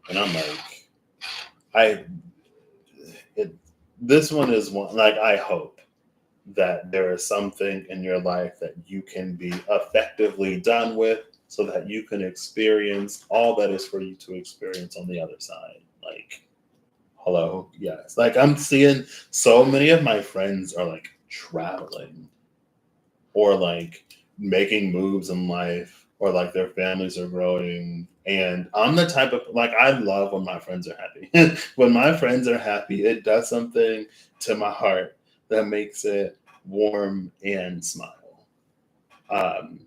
And I'm like, this one is one, like, I hope that there is something in your life that you can be effectively done with so that you can experience all that is for you to experience on the other side. Like, hello, yes. Like, I'm seeing so many of my friends are like traveling or like making moves in life, or like their families are growing. And I'm the type of, like, I love when my friends are happy. When my friends are happy, it does something to my heart that makes it warm and smile.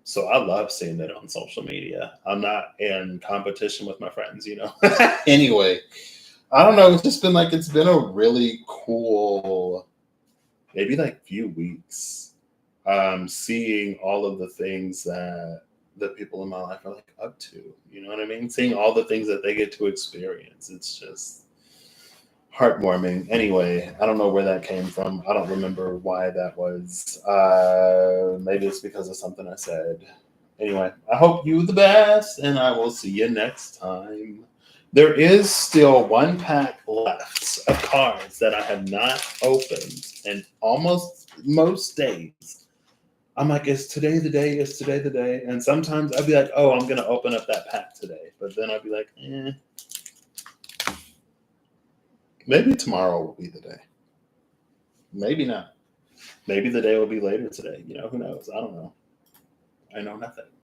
So I love seeing that on social media. I'm not in competition with my friends, Anyway, I don't know. It's just been like it's been a really cool. Maybe like few weeks, seeing all of the things that the people in my life are like up to. You know what I mean? Seeing all the things that they get to experience. It's just heartwarming. Anyway, I don't know where that came from. I don't remember why that was. Maybe it's because of something I said. Anyway, I hope you the best, and I will see you next time. There is still one pack left of cards that I have not opened, and almost most days. I'm like, is today the day? Is today the day? And sometimes I'd be like, oh, I'm going to open up that pack today. But then I'd be like, maybe tomorrow will be the day. Maybe not. Maybe the day will be later today. Who knows? I don't know. I know nothing.